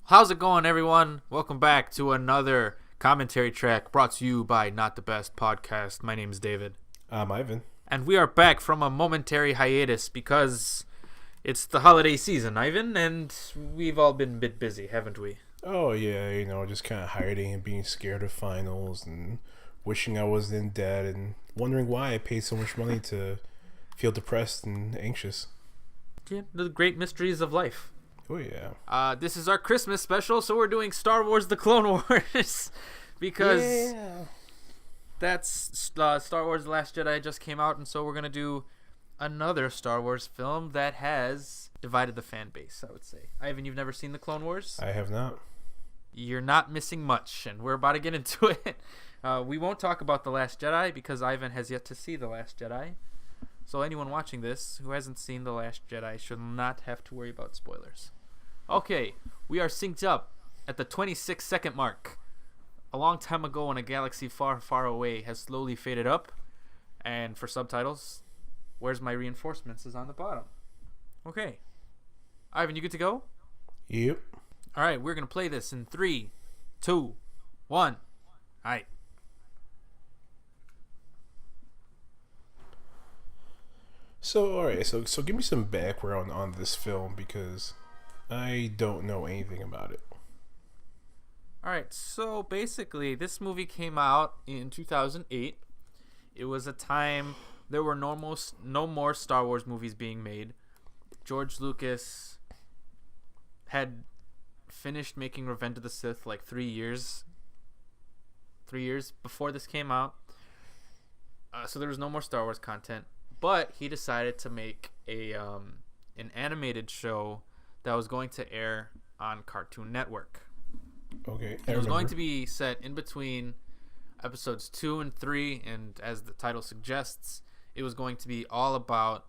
How's it going, everyone? Welcome back to another commentary track brought to you by Not the Best Podcast. My name is David. I'm Ivan. And we are back from a momentary hiatus because it's the holiday season, Ivan, and we've all been a bit busy, haven't we? Oh, yeah, just kind of hiding and being scared of finals and wishing I was in debt and wondering why I paid so much money to feel depressed and anxious. Yeah, the great mysteries of life. Oh, yeah. This is our Christmas special, so we're doing Star Wars The Clone Wars because that's Star Wars The Last Jedi just came out, and so we're going to do another Star Wars film that has divided the fan base, I would say. Ivan, you've never seen The Clone Wars? I have not. You're not missing much, and we're about to get into it. We won't talk about The Last Jedi because Ivan has yet to see The Last Jedi. So anyone watching this who hasn't seen The Last Jedi should not have to worry about spoilers. Okay, we are synced up at the 26-second mark. A long time ago in a galaxy far, far away has slowly faded up. And for subtitles, where's my reinforcements is on the bottom. Okay. Ivan, you good to go? Yep. All right, we're going to play this in 3, 2, 1. All right. So give me some background on this film because I don't know anything about it. All right, so basically this movie came out in 2008. It was a time there were no more Star Wars movies being made. George Lucas had finished making Revenge of the Sith like 3 years before this came out. So there was no more Star Wars content. But he decided to make an animated show that was going to air on Cartoon Network. Okay. It was going to be set in between episodes 2 and 3, and as the title suggests, it was going to be all about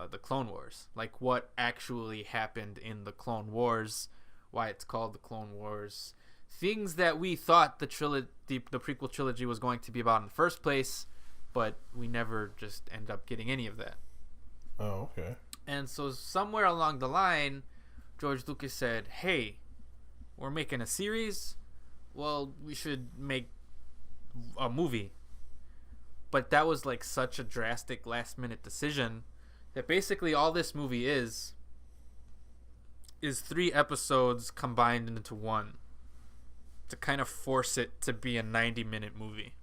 the Clone Wars, like what actually happened in the Clone Wars, why it's called the Clone Wars, things that we thought the prequel trilogy was going to be about in the first place. But we never just end up getting any of that. Oh, okay. And so somewhere along the line, George Lucas said, hey, we're making a series. Well, we should make a movie. But that was like such a drastic last minute decision that basically all this movie is 3 episodes combined into one to kind of force it to be a 90-minute movie.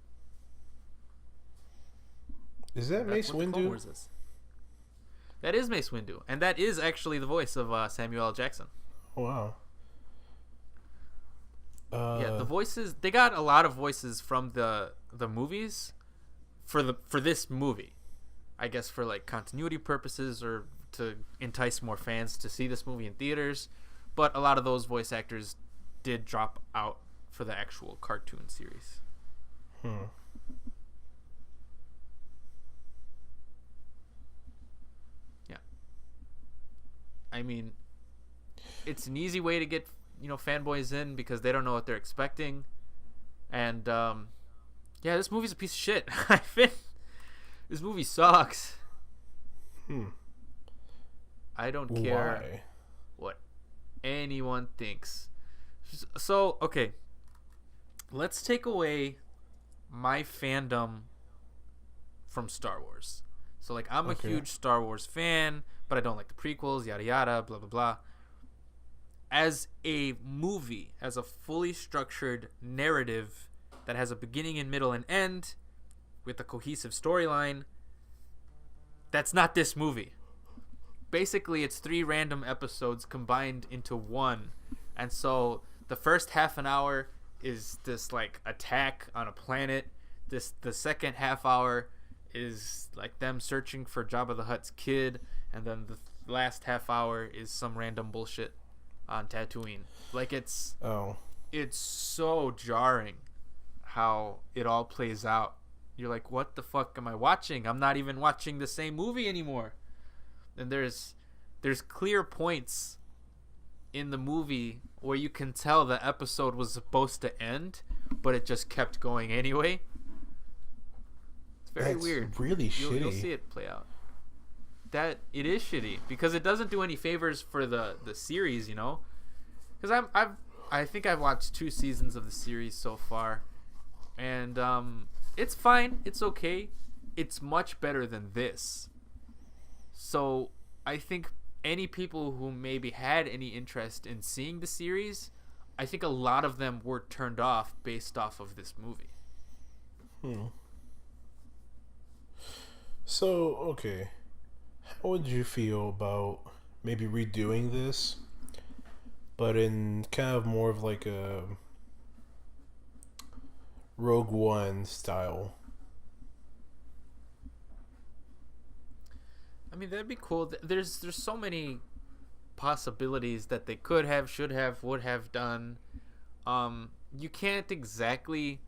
Is that Mace Windu? That is Mace Windu, and that is actually the voice of Samuel L. Jackson. Oh, wow. Yeah, the voices, they got a lot of voices from the movies for this movie. I guess for like continuity purposes or to entice more fans to see this movie in theaters, but a lot of those voice actors did drop out for the actual cartoon series. I mean, it's an easy way to get, fanboys in because they don't know what they're expecting. And, yeah, this movie's a piece of shit. This movie sucks. I don't care what anyone thinks. So, okay. Let's take away my fandom from Star Wars. So, like, I'm a huge Star Wars fan, but I don't like the prequels, yada yada, blah blah blah. As a movie, as a fully structured narrative that has a beginning and middle and end with a cohesive storyline, that's not this movie. Basically, it's 3 random episodes combined into one. And so the first half an hour is this like attack on a planet. The second half hour is like them searching for Jabba the Hutt's kid, and then the last half hour is some random bullshit on Tatooine. Like it's so jarring how it all plays out. You're like, what the fuck am I watching? I'm not even watching the same movie anymore. And there's clear points in the movie where you can tell the episode was supposed to end, but it just kept going anyway. Very weird. Really shitty. You'll see it play out. That it is shitty because it doesn't do any favors for the series, Because I think I've watched 2 seasons of the series so far, and it's fine. It's okay. It's much better than this. So I think any people who maybe had any interest in seeing the series, I think a lot of them were turned off based off of this movie. So, okay. How would you feel about maybe redoing this, but in kind of more of like a Rogue One style? I mean, that'd be cool. There's so many possibilities that they could have, should have, would have done. You can't exactly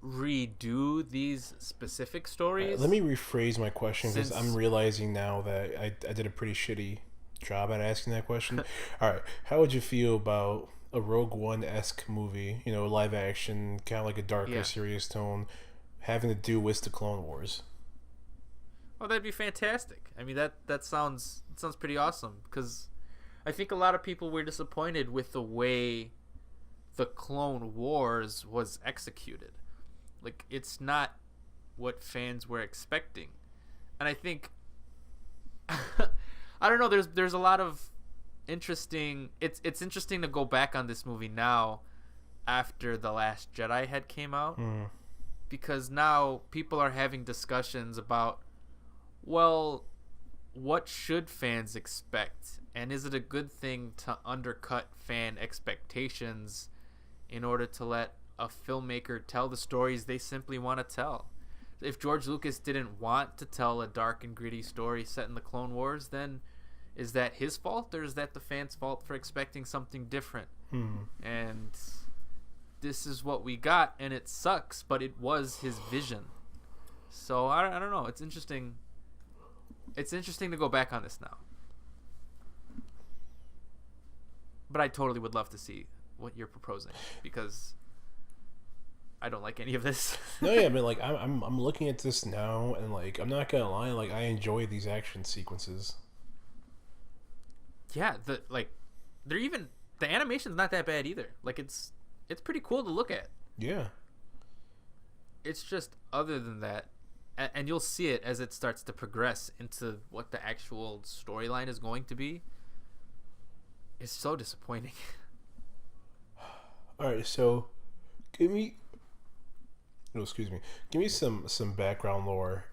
redo these specific stories. Let me rephrase my question, because I'm realizing now that I did a pretty shitty job at asking that question. All right, how would you feel about a Rogue One-esque movie, live action, kind of like a darker, serious tone, having to do with the Clone Wars? Oh, that'd be fantastic. I mean, that sounds pretty awesome, because I think a lot of people were disappointed with the way the Clone Wars was executed. Like, it's not what fans were expecting. And I think I don't know, there's a lot of interesting it's interesting to go back on this movie now after The Last Jedi had came out. Because now people are having discussions about, well, what should fans expect? And is it a good thing to undercut fan expectations in order to let a filmmaker tell the stories they simply want to tell? If George Lucas didn't want to tell a dark and gritty story set in the Clone Wars, then is that his fault, or is that the fans' fault for expecting something different? And this is what we got, and it sucks, but it was his vision. So I don't know. It's interesting. It's interesting to go back on this now. But I totally would love to see what you're proposing, because I don't like any of this. No, yeah, I mean, like, I'm looking at this now, and like, I'm not gonna lie, like, I enjoy these action sequences. Yeah, the animation's not that bad either. Like, it's pretty cool to look at. Yeah. It's just, other than that, and you'll see it as it starts to progress into what the actual storyline is going to be, it's so disappointing. All right, so give me some background lore.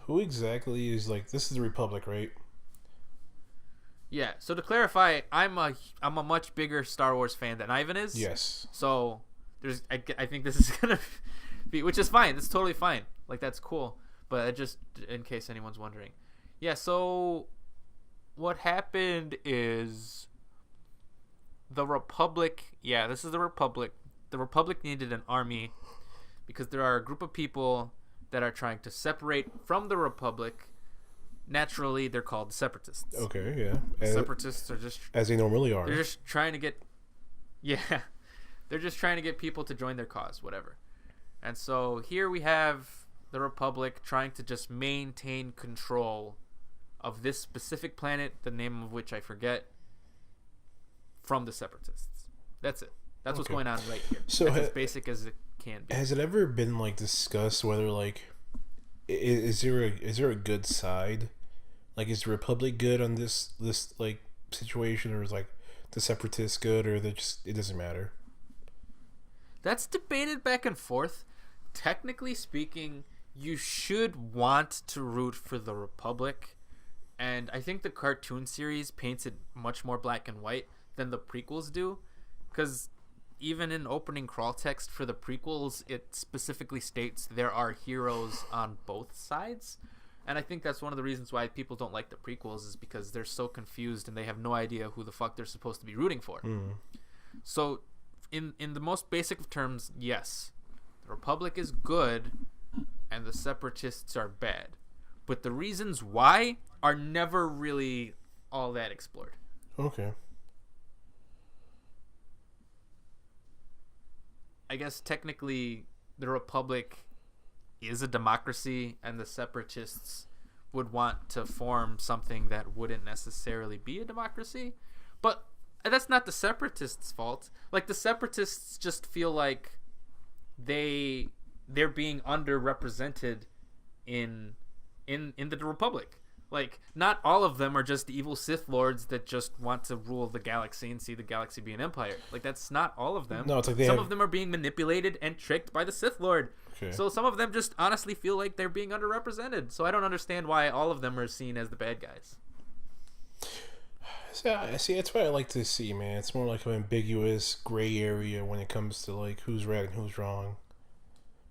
Who exactly is, like, this is the Republic, right? Yeah. So to clarify, I'm a much bigger Star Wars fan than Ivan is. Yes. So I think this is gonna be, which is fine. That's totally fine. Like, that's cool. But just in case anyone's wondering, yeah. So what happened is the Republic. Yeah, this is the Republic. The Republic needed an army because there are a group of people that are trying to separate from the Republic. Naturally, they're called separatists. Okay, yeah. Separatists are just, as they normally are. They're just trying to get, they're just trying to get people to join their cause, whatever. And so here we have the Republic trying to just maintain control of this specific planet, the name of which I forget, from the separatists. That's it. That's what's going on right here. So that's as basic as it can be. Has it ever been, like, discussed whether, like, is there a good side? Like, is the Republic good on this like situation, or is, like, the separatists good, or it doesn't matter? That's debated back and forth. Technically speaking, you should want to root for the Republic, and I think the cartoon series paints it much more black and white than the prequels do, because even in opening crawl text for the prequels, it specifically states there are heroes on both sides. And I think that's one of the reasons why people don't like the prequels, is because they're so confused and they have no idea who the fuck they're supposed to be rooting for. So in the most basic of terms, yes, the Republic is good and the separatists are bad. But the reasons why are never really all that explored. Okay. I guess technically the Republic is a democracy, and the separatists would want to form something that wouldn't necessarily be a democracy. But that's not the Separatists' fault. Like, the Separatists just feel like they're being underrepresented in the Republic. Like, not all of them are just evil Sith Lords that just want to rule the galaxy and see the galaxy be an empire. Like, that's not all of them. No, it's like some of them are being manipulated and tricked by the Sith Lord. Okay. So some of them just honestly feel like they're being underrepresented. So I don't understand why all of them are seen as the bad guys. See, that's what I like to see, man. It's more like an ambiguous gray area when it comes to like who's right and who's wrong.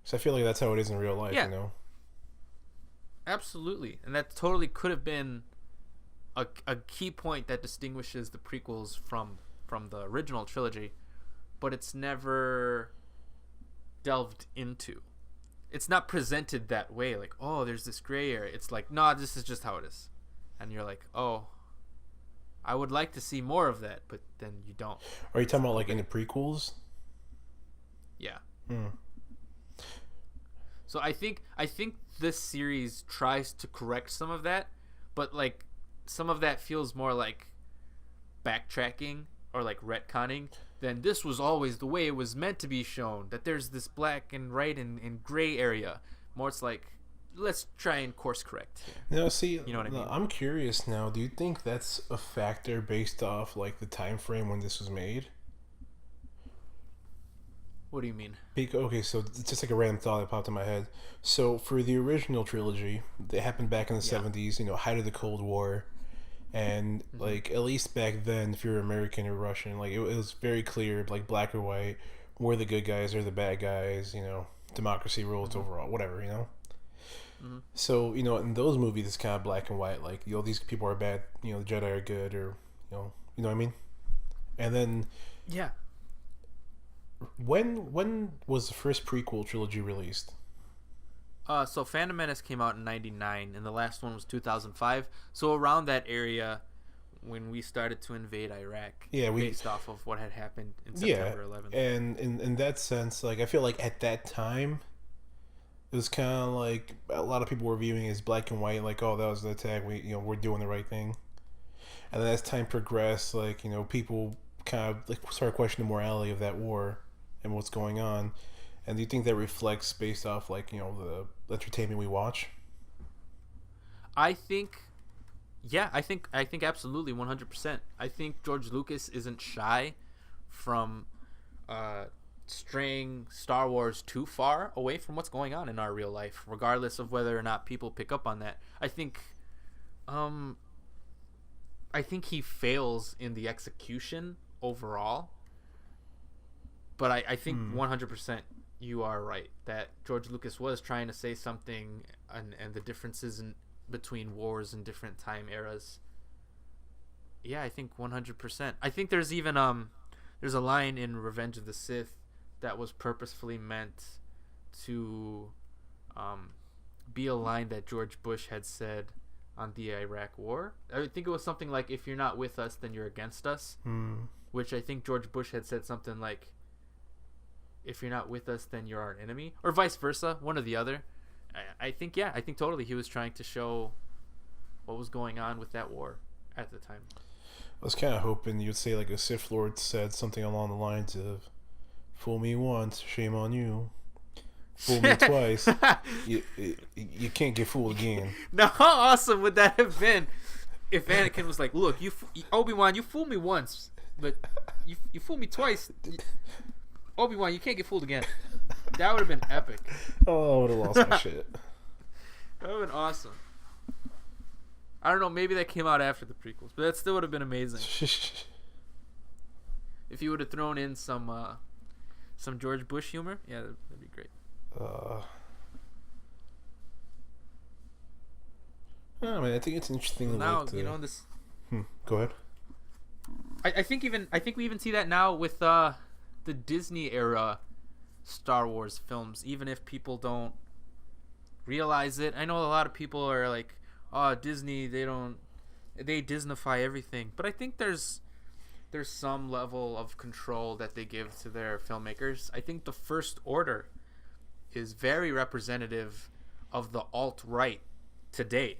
So I feel like that's how it is in real life, you know? Absolutely. And that totally could have been a key point that distinguishes the prequels from the original trilogy, but it's never delved into. It's not presented that way, like, oh, there's this gray area. It's like, nah, this is just how it is. And you're like, oh, I would like to see more of that, but then you don't. Are you talking about like in the prequels? Yeah. So I think this series tries to correct some of that, but like some of that feels more like backtracking or like retconning than this was always the way it was meant to be shown, that there's this black and white and gray area. More it's like, let's try and course correct here. No, see, you know what I mean? I'm curious now. Do you think that's a factor based off like the time frame when this was made? What do you mean? Okay, so it's just like a random thought that popped in my head. So for the original trilogy, they happened back in the 70s, you know, height of the Cold War. And like at least back then, if you're American or Russian, like it was very clear, like black or white, we're the good guys or the bad guys, you know, democracy rules overall, whatever, you know. So, you know, in those movies it's kind of black and white, like, you know, these people are bad, you know, the Jedi are good, or you know what I mean? And then when was the first prequel trilogy released? So Phantom Menace came out in 1999, and the last one was 2005. So around that area, when we started to invade Iraq, based off of what had happened in September 11th. And in that sense, like, I feel like at that time, it was kind of like a lot of people were viewing it as black and white, like, oh, that was the attack, we're doing the right thing. And then as time progressed, like, you know, people kind of like started questioning the morality of that war and what's going on. And do you think that reflects based off, like, you know, the entertainment we watch? I think absolutely 100%. I think George Lucas isn't shy from straying Star Wars too far away from what's going on in our real life, regardless of whether or not people pick up on that. I think he fails in the execution overall, but I think 100% you are right that George Lucas was trying to say something, and the differences between wars and different time eras. Yeah, I think 100%. I think there's even there's a line in Revenge of the Sith that was purposefully meant to be a line that George Bush had said on the Iraq War. I think it was something like, if you're not with us, then you're against us. Which I think George Bush had said something like, if you're not with us, then you're our enemy, or vice versa, one or the other. I think totally he was trying to show what was going on with that war at the time. I was kind of hoping you'd say like a Sith Lord said something along the lines of, fool me once, shame on you. Fool me twice, you can't get fooled again. Now, how awesome would that have been if Anakin was like, look, Obi-Wan, you fooled me once, but you fooled me twice. Obi-Wan, you can't get fooled again. That would have been epic. Oh, I would have lost my shit. That would have been awesome. I don't know, maybe that came out after the prequels, but that still would have been amazing. If you would have thrown in some George Bush humor, yeah, that'd be great. I mean, I think it's interesting. Now, you know, this. Go ahead. I think we even see that now with the Disney era Star Wars films, even if people don't realize it. I know a lot of people are like, oh, Disney, they Disneyfy everything, but I think there's some level of control that they give to their filmmakers. I think the First Order is very representative of the alt-right today.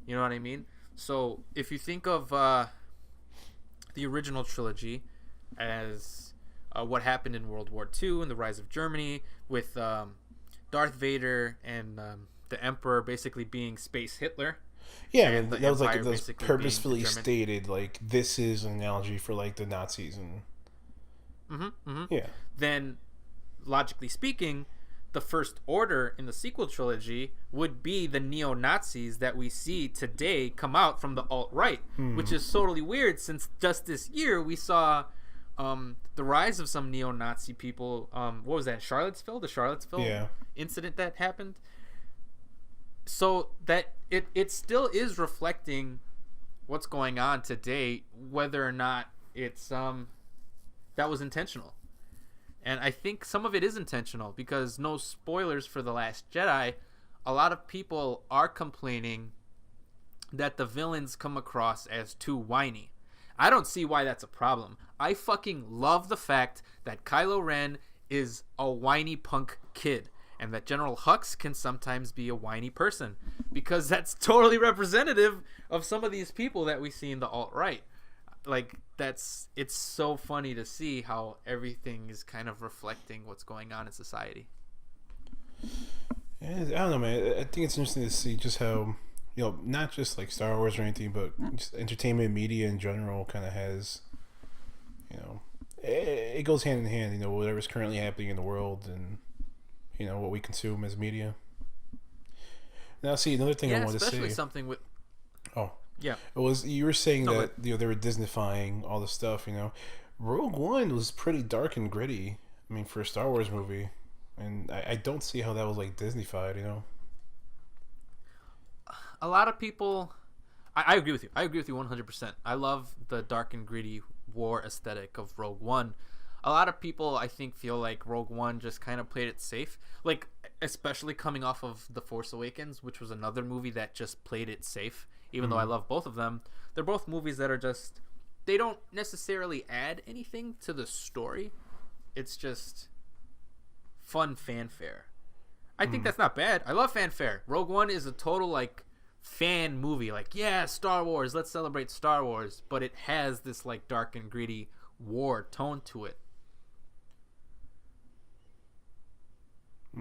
You know what I mean? So if you think of the original trilogy as what happened in World War II and the rise of Germany with Darth Vader and the Emperor basically being space Hitler. Yeah, and that was like those purposefully stated, like, this is an analogy for like the Nazis and. Yeah. Then, logically speaking, the First Order in the sequel trilogy would be the neo-Nazis that we see today come out from the alt-right, which is totally weird since just this year we saw the rise of some neo-Nazi people. What was that, Charlottesville? The Charlottesville incident that happened? So that it still is reflecting what's going on today, whether or not it's that was intentional. And I think some of it is intentional because, no spoilers for The Last Jedi, a lot of people are complaining that the villains come across as too whiny. I don't see why that's a problem. I fucking love the fact that Kylo Ren is a whiny punk kid and that General Hux can sometimes be a whiny person, because that's totally representative of some of these people that we see in the alt-right. Like, it's so funny to see how everything is kind of reflecting what's going on in society. Yeah, I don't know, man. I think it's interesting to see just how, not just like Star Wars or anything, but just entertainment media in general kind of has, it goes hand in hand, whatever's currently happening in the world and, what we consume as media. Now, see, another thing I wanted to say. Especially something with... Oh. Yeah. It was, you were saying that they were Disneyfying all the stuff, Rogue One was pretty dark and gritty, for a Star Wars movie. And I don't see how that was like Disneyfied, A lot of people... I agree with you. I agree with you 100%. I love the dark and gritty war aesthetic of Rogue One. A lot of people, I think, feel like Rogue One just kind of played it safe. Like, especially coming off of The Force Awakens, which was another movie that just played it safe. Even though I love both of them, they're both movies that are just, they don't necessarily add anything to the story. It's just fun fanfare. I think that's not bad. I love fanfare. Rogue One is a total, like, fan movie. Like, yeah, Star Wars, let's celebrate Star Wars. But it has this, like, dark and gritty war tone to it.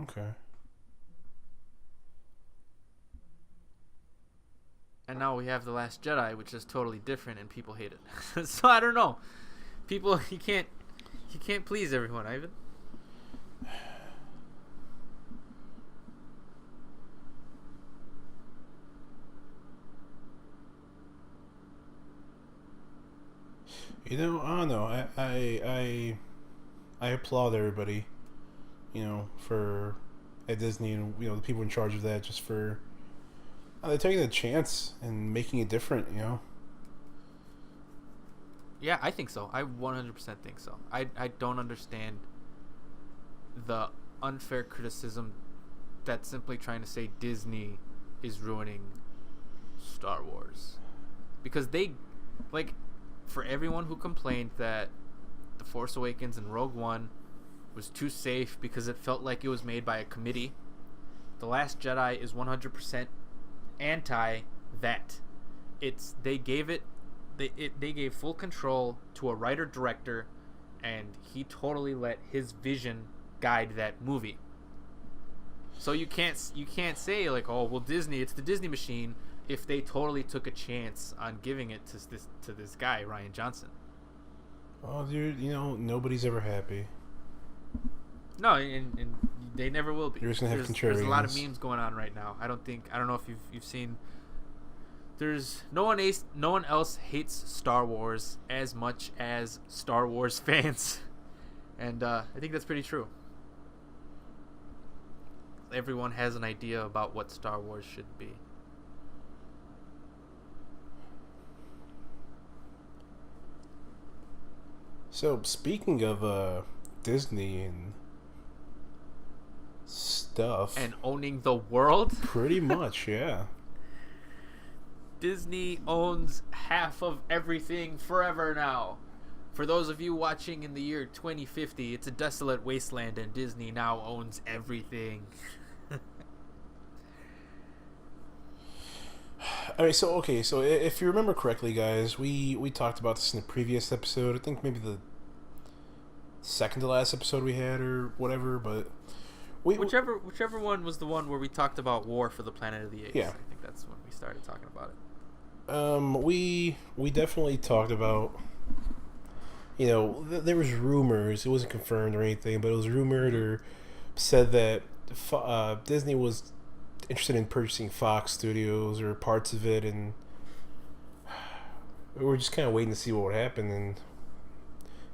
Okay. And now we have The Last Jedi, which is totally different, and people hate it. So I don't know. People, you can't please everyone, Ivan. I don't know. I applaud everybody, for at Disney and the people in charge of that, just for they're taking a chance and making it different, Yeah, I think so. I 100% think so. I don't understand the unfair criticism that's simply trying to say Disney is ruining Star Wars. Because they, like, for everyone who complained that The Force Awakens and Rogue One was too safe because it felt like it was made by a committee, The Last Jedi is 100% anti that. They gave full control to a writer director, and he totally let his vision guide that movie. So you can't say like, oh well, Disney, it's the Disney machine, if they totally took a chance on giving it to this guy Rian Johnson. Oh, dude, nobody's ever happy. No, and they never will be. You're just gonna have contrarians. There's a lot of memes going on right now. I don't know if you've seen. There's no one else hates Star Wars as much as Star Wars fans, and I think that's pretty true. Everyone has an idea about what Star Wars should be. So speaking of Disney and stuff and owning the world, pretty much, yeah. Disney owns half of everything forever now. For those of you watching in the year 2050, it's a desolate wasteland and Disney now owns everything. All right, so okay, so if you remember correctly, guys, we talked about this in the previous episode. I think maybe the second to last episode we had or whatever, but Whichever one was the one where we talked about War for the Planet of the Apes. Yeah. I think that's when we started talking about it. We definitely talked about, there was rumors. It wasn't confirmed or anything, but it was rumored or said that Disney was interested in purchasing Fox Studios or parts of it, and we were just kind of waiting to see what would happen. And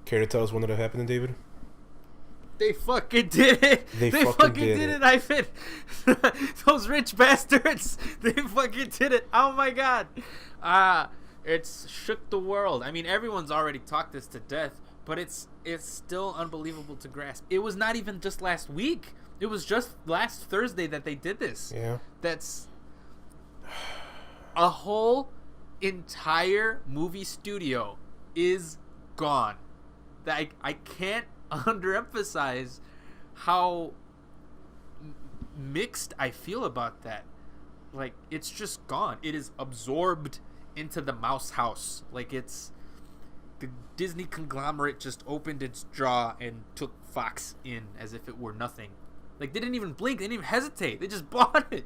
care to tell us when that happened, David? They fucking did it. They fucking did it, Ivan. Those rich bastards. They fucking did it. Oh my god. It's shook the world. I mean, everyone's already talked this to death, but it's still unbelievable to grasp. It was not even just last week. It was just last Thursday that they did this. Yeah. That's a whole entire movie studio is gone. I can't underemphasize how mixed I feel about that. Like, it's just gone. It is absorbed into the mouse house. Like, it's the Disney conglomerate just opened its jaw and took Fox in as if it were nothing. Like, they didn't even blink. They didn't even hesitate. They just bought it.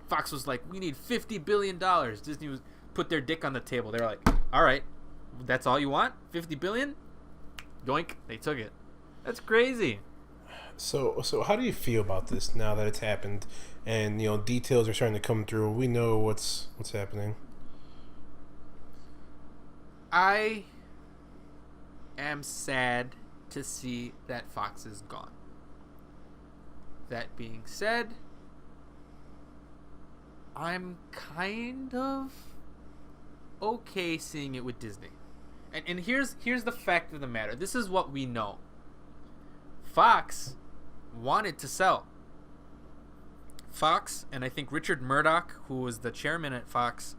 Fox was like, we need $50 billion. Disney put their dick on the table. They were like, all right, that's all you want? $50 billion? Yoink. They took it. That's crazy. So how do you feel about this now that it's happened, and details are starting to come through? We know what's happening. I am sad to see that Fox is gone. That being said, I'm kind of okay seeing it with Disney. And here's the fact of the matter. This is what we know. Fox wanted to sell. Fox, and I think Richard Murdoch, who was the chairman at Fox,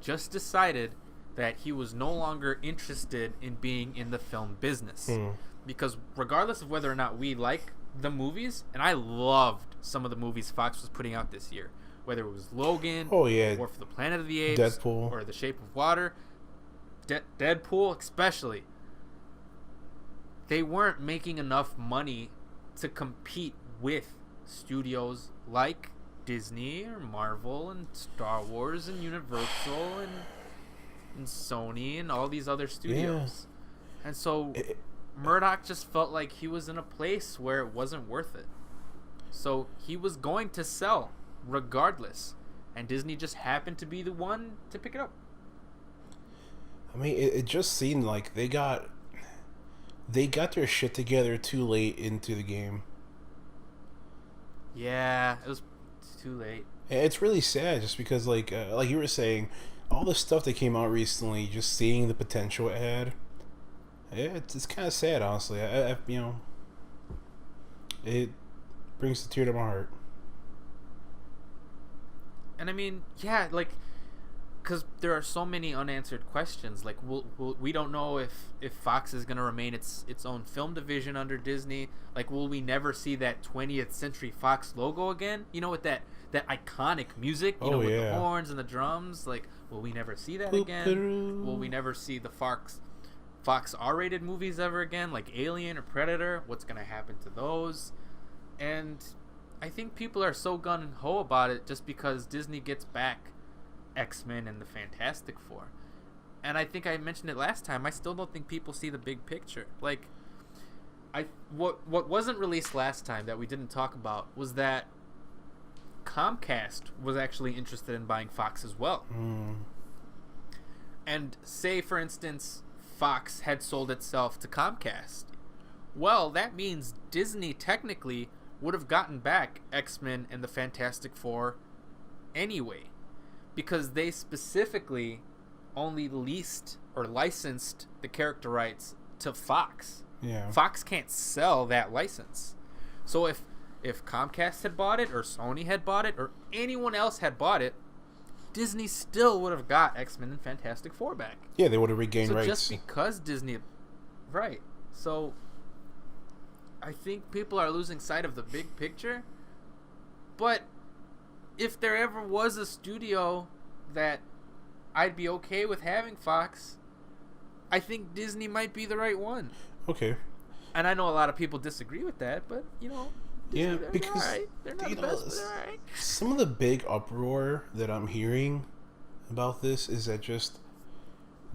just decided that he was no longer interested in being in the film business. Because regardless of whether or not we like the movies, and I loved some of the movies Fox was putting out this year, whether it was Logan, War for the Planet of the Apes, Deadpool, or The Shape of Water, Deadpool especially, they weren't making enough money to compete with studios like Disney or Marvel and Star Wars and Universal and Sony and all these other studios. Yeah. And so Murdoch just felt like he was in a place where it wasn't worth it. So he was going to sell regardless. And Disney just happened to be the one to pick it up. I mean, it just seemed like they got their shit together too late into the game. Yeah, it was too late. And it's really sad, just because, like you were saying, all the stuff that came out recently, just seeing the potential it had. Yeah, it's kind of sad, honestly. It brings a tear to my heart. And I mean, yeah, like, because there are so many unanswered questions. Like, we don't know if Fox is going to remain its own film division under Disney. Like, will we never see that 20th Century Fox logo again? With that iconic music, with the horns and the drums. Like, will we never see that again? Will we never see the Fox R-rated movies ever again, like Alien or Predator? What's going to happen to those? And I think people are so gung-ho about it just because Disney gets back X-Men and the Fantastic Four. And I think I mentioned it last time. I still don't think people see the big picture. Like, what wasn't released last time that we didn't talk about was that Comcast was actually interested in buying Fox as well. And say, for instance, Fox had sold itself to Comcast. Well, that means Disney technically would have gotten back X-Men and the Fantastic Four anyway, because they specifically only leased or licensed the character rights to Fox. Yeah. Fox can't sell that license. So if Comcast had bought it, or Sony had bought it, or anyone else had bought it, Disney still would have got X-Men and Fantastic Four back. Yeah, they would have regained rights. Just because Disney... Right. So I think people are losing sight of the big picture. But if there ever was a studio that I'd be okay with having Fox, I think Disney might be the right one. Okay. And I know a lot of people disagree with that, but Disney, yeah, because they're, right. They're not the best, but they're all right. Some of the big uproar that I'm hearing about this is that just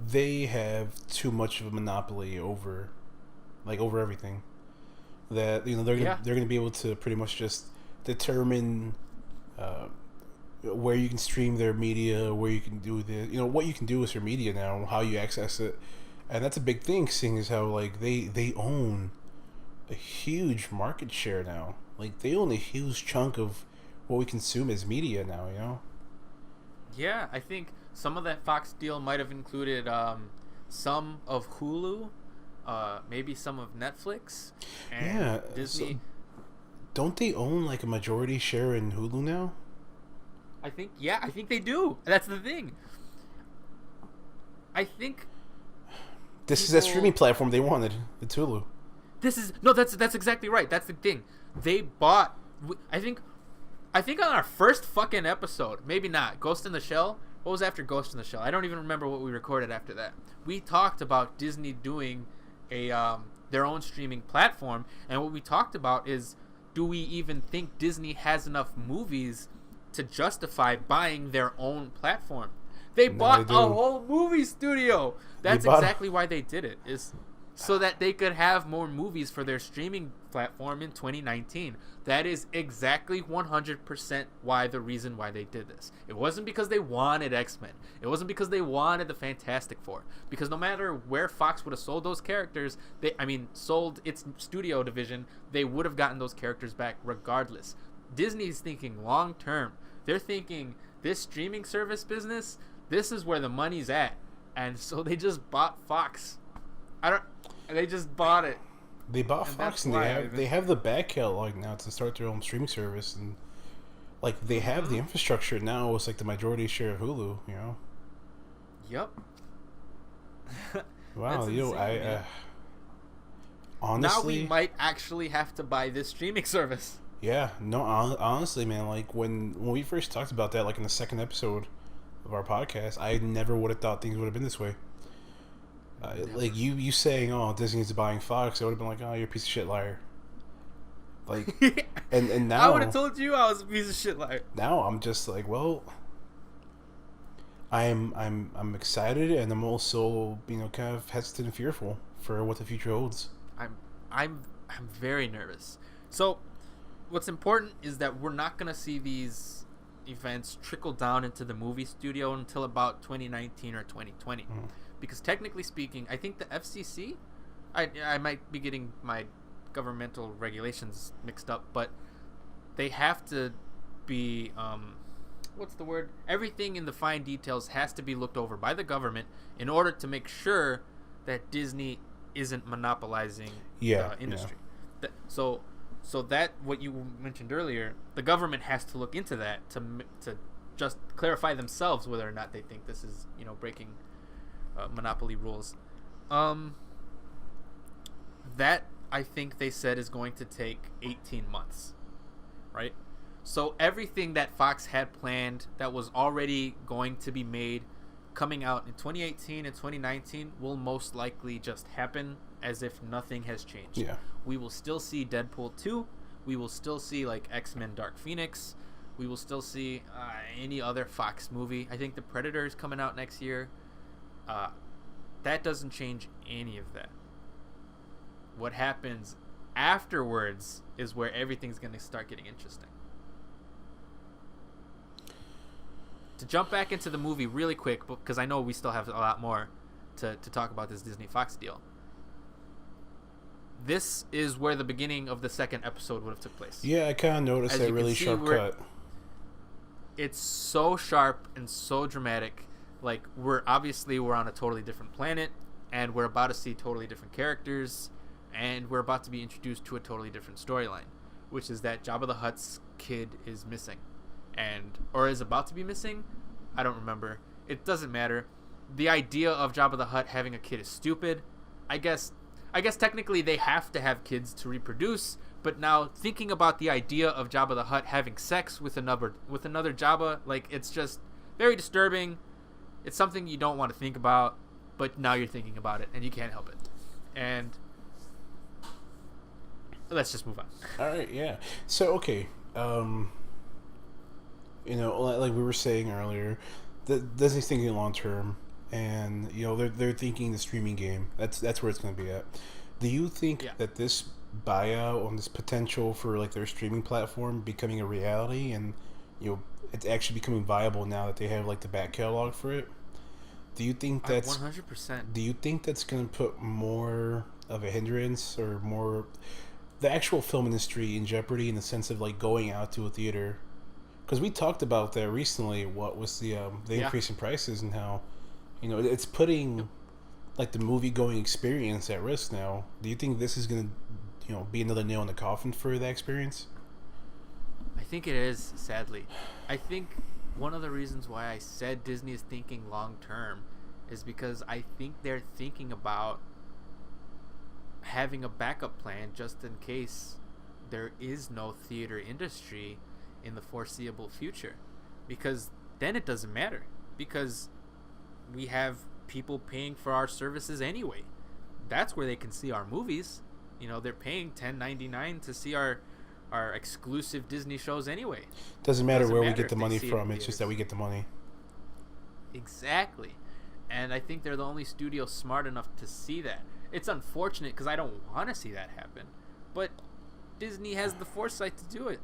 they have too much of a monopoly over everything. That they're gonna be able to pretty much just determine where you can stream their media, where you can do what you can do with your media now, how you access it, and that's a big thing. Seeing as how they own a huge market share now, they own a huge chunk of what we consume as media now. Yeah, I think some of that Fox deal might have included some of Hulu, maybe some of Netflix, and Disney. So don't they own a majority share in Hulu now? I think they do. That's the thing. I think this is that streaming platform they wanted. It's Hulu. That's exactly right. That's the thing. They bought. I think on our first fucking episode, maybe not Ghost in the Shell. What was after Ghost in the Shell? I don't even remember what we recorded after that. We talked about Disney doing their own streaming platform, and what we talked about is, do we even think Disney has enough movies to justify buying their own platform? They bought a whole movie studio. That's exactly why they did it, is so that they could have more movies for their streaming platform in 2019. That is exactly 100% the reason why they did this. It wasn't because they wanted X-Men. It wasn't because they wanted the Fantastic Four. Because no matter where Fox would have sold those characters, sold its studio division, they would have gotten those characters back regardless. Disney's thinking long term. They're thinking, this streaming service business, this is where the money's at. And so they just bought Fox. They just bought it. They bought Fox, and they have the back catalog now to start their own streaming service, and they have the infrastructure now. It's the majority share of Hulu. Yep. Wow. Insane, honestly, now we might actually have to buy this streaming service. Yeah. No. Honestly, man. When we first talked about that, in the second episode of our podcast, I never would have thought things would have been this way. You saying, "Oh, Disney's buying Fox," I would have been like, "Oh, you're a piece of shit liar." And now I would have told you I was a piece of shit liar. Now I'm just well, I'm excited, and I'm also kind of hesitant and fearful for what the future holds. I'm very nervous. So, what's important is that we're not gonna see these events trickle down into the movie studio until about 2019 or 2020. Because technically speaking, I think the FCC, I might be getting my governmental regulations mixed up, but they have to be, what's the word? Everything in the fine details has to be looked over by the government in order to make sure that Disney isn't monopolizing the industry. Yeah. So that, what you mentioned earlier, the government has to look into that to just clarify themselves whether or not they think this is, breaking monopoly rules. That, I think they said, is going to take 18 months, right? So everything that Fox had planned that was already going to be made coming out in 2018 and 2019 will most likely just happen as if nothing has changed. Yeah. We will still see Deadpool 2. We will still see X-Men Dark Phoenix. We will still see any other Fox movie. I think The Predator is coming out next year. That doesn't change any of that. What happens afterwards is where everything's going to start getting interesting. To jump back into the movie really quick, because I know we still have a lot more to talk about this Disney Fox deal. This is where the beginning of the second episode would have took place. Yeah, I kind of noticed that really sharp cut. It's so sharp and so dramatic. We're on a totally different planet, and we're about to see totally different characters, and we're about to be introduced to a totally different storyline, which is that Jabba the Hutt's kid is missing, or is about to be missing. I don't remember. It doesn't matter. The idea of Jabba the Hutt having a kid is stupid. I guess technically they have to have kids to reproduce, but now thinking about the idea of Jabba the Hutt having sex with another Jabba, it's just, very disturbing. It's something you don't want to think about, but now you're thinking about it, and you can't help it. And let's just move on. All right, yeah. So, okay, like we were saying earlier, Disney's thinking long term, and they're thinking the streaming game. That's where it's going to be at. Do you think that this buyout on this potential for like their streaming platform becoming a reality, and it's actually becoming viable now that they have like the back catalog for it? Do you think that's 100%? Do you think that's going to put more of a hindrance or more the actual film industry in jeopardy in the sense of like going out to a theater? Because we talked about that recently. What was the increase in prices and how it's putting like the movie going experience at risk now. Do you think this is going to be another nail in the coffin for that experience? I think it is, sadly. I think one of the reasons why I said Disney is thinking long term is because I think they're thinking about having a backup plan just in case there is no theater industry in the foreseeable future, because then it doesn't matter, because we have people paying for our services anyway. That's where they can see our movies. They're paying $10.99 to see our exclusive Disney shows anyway. Doesn't matter where we get the money from. It's just that we get the money. Exactly. And I think they're the only studio smart enough to see that. It's unfortunate because I don't want to see that happen, but Disney has the foresight to do it.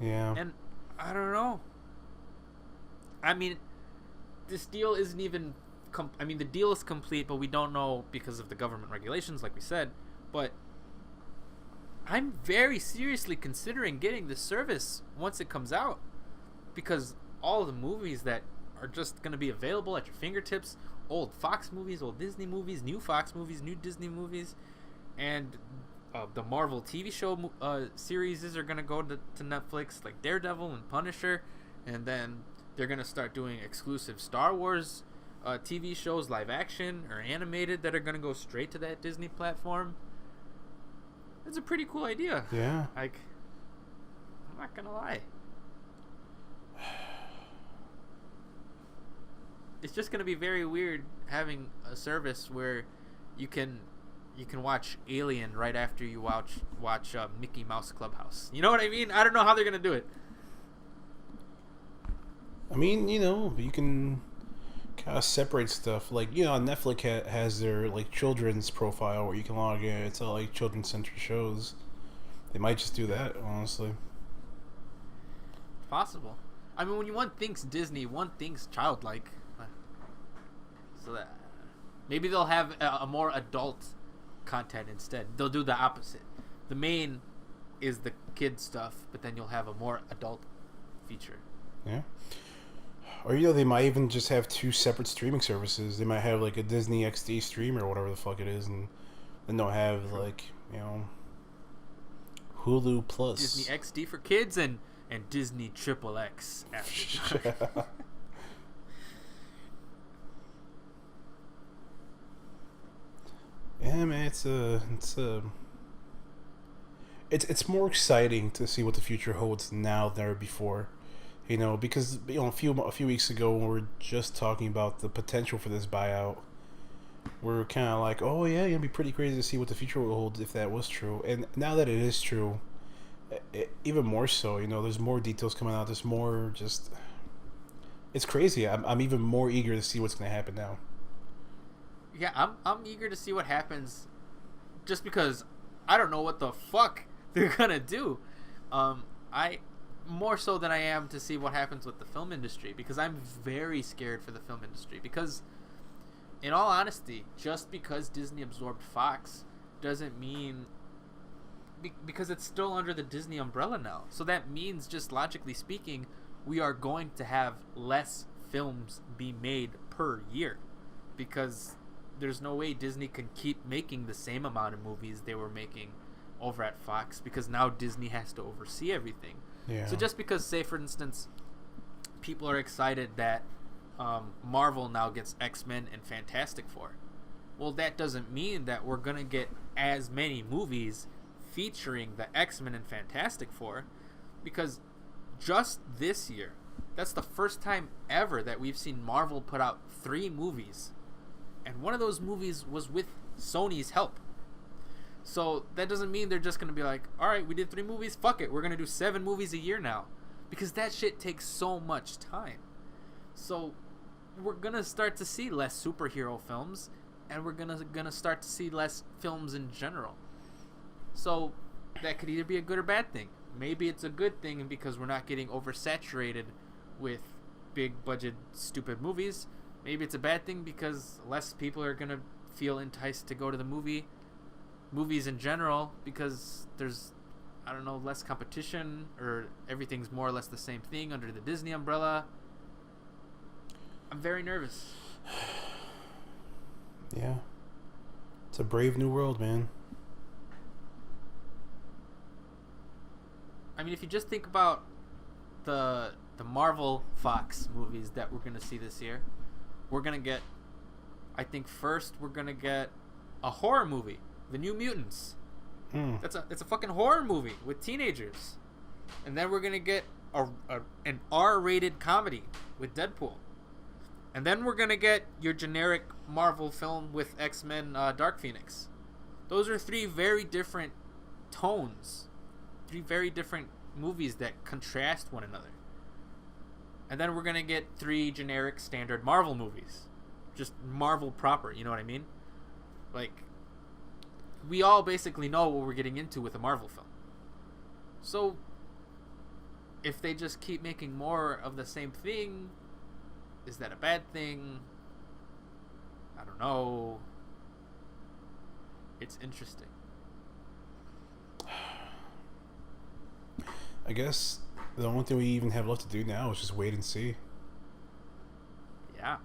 Yeah. And I don't know. I mean, this deal isn't even the deal is complete, but we don't know because of the government regulations, like we said. But I'm very seriously considering getting this service once it comes out, because all of the movies that are just going to be available at your fingertips, old Fox movies, old Disney movies, new Fox movies, new Disney movies, and the Marvel TV show series are going to go to Netflix, like Daredevil and Punisher, and then they're going to start doing exclusive Star Wars TV shows, live action or animated, that are going to go straight to that Disney platform. It's a pretty cool idea. Yeah. Like, I'm not going to lie. It's just going to be very weird having a service where you can watch Alien right after you watch Mickey Mouse Clubhouse. You know what I mean? I don't know how they're going to do it. I mean, you can kind of separate stuff. Like, Netflix has their like children's profile where you can log in. It's all like children-centered shows. They might just do that, honestly. Possible. I mean, when one thinks Disney, one thinks childlike. So that maybe they'll have a more adult content instead. They'll do the opposite. The main is the kid stuff, but then you'll have a more adult feature. Yeah. Or they might even just have two separate streaming services. They might have like a Disney XD stream or whatever the fuck it is, and then they'll have like Hulu Plus, Disney XD for kids, and Disney Triple X after dark. Yeah, man, it's more exciting to see what the future holds now than ever before. Because a few weeks ago when we were just talking about the potential for this buyout, we're kind of like, oh yeah, it'd be pretty crazy to see what the future will hold if that was true. And now that it is true, even more so. There's more details coming out. There's more just. It's crazy. I'm even more eager to see what's going to happen now. Yeah, I'm eager to see what happens, just because I don't know what the fuck they're gonna do. I more so than I am to see what happens with the film industry, because I'm very scared for the film industry. Because, in all honesty, just because Disney absorbed Fox doesn't mean because it's still under the Disney umbrella now. So that means, just logically speaking, we are going to have less films be made per year, because there's no way Disney can keep making the same amount of movies they were making over at Fox, because now Disney has to oversee everything. Yeah. So just because, say for instance, people are excited that Marvel now gets X-Men and Fantastic Four, well, that doesn't mean that we're gonna get as many movies featuring the X-Men and Fantastic Four, because just this year, that's the first time ever that we've seen Marvel put out 3 movies. And one of those movies was with Sony's help. So that doesn't mean they're just going to be like, all right, we did 3 movies. Fuck it. We're going to do 7 movies a year now. Because that shit takes so much time. So we're going to start to see less superhero films. And we're gonna start to see less films in general. So that could either be a good or bad thing. Maybe it's a good thing because we're not getting oversaturated with big budget stupid movies. Maybe it's a bad thing because less people are gonna feel enticed to go to the movies in general, because there's, I don't know, less competition, or everything's more or less the same thing under the Disney umbrella. I'm very nervous. Yeah. It's a brave new world, man. I mean, if you just think about the Marvel Fox movies that we're going to see this year, we're going to get, I think first we're going to get a horror movie, The New Mutants. It's a fucking horror movie with teenagers. And then we're going to get an R-rated comedy with Deadpool. And then we're going to get your generic Marvel film with X-Men Dark Phoenix. Those are 3 very different tones. 3 very different movies that contrast one another. And then we're going to get 3 generic standard Marvel movies. Just Marvel proper, you know what I mean? Like, we all basically know what we're getting into with a Marvel film. So, if they just keep making more of the same thing, is that a bad thing? I don't know. It's interesting. I guess the only thing we even have left to do now is just wait and see. Yeah.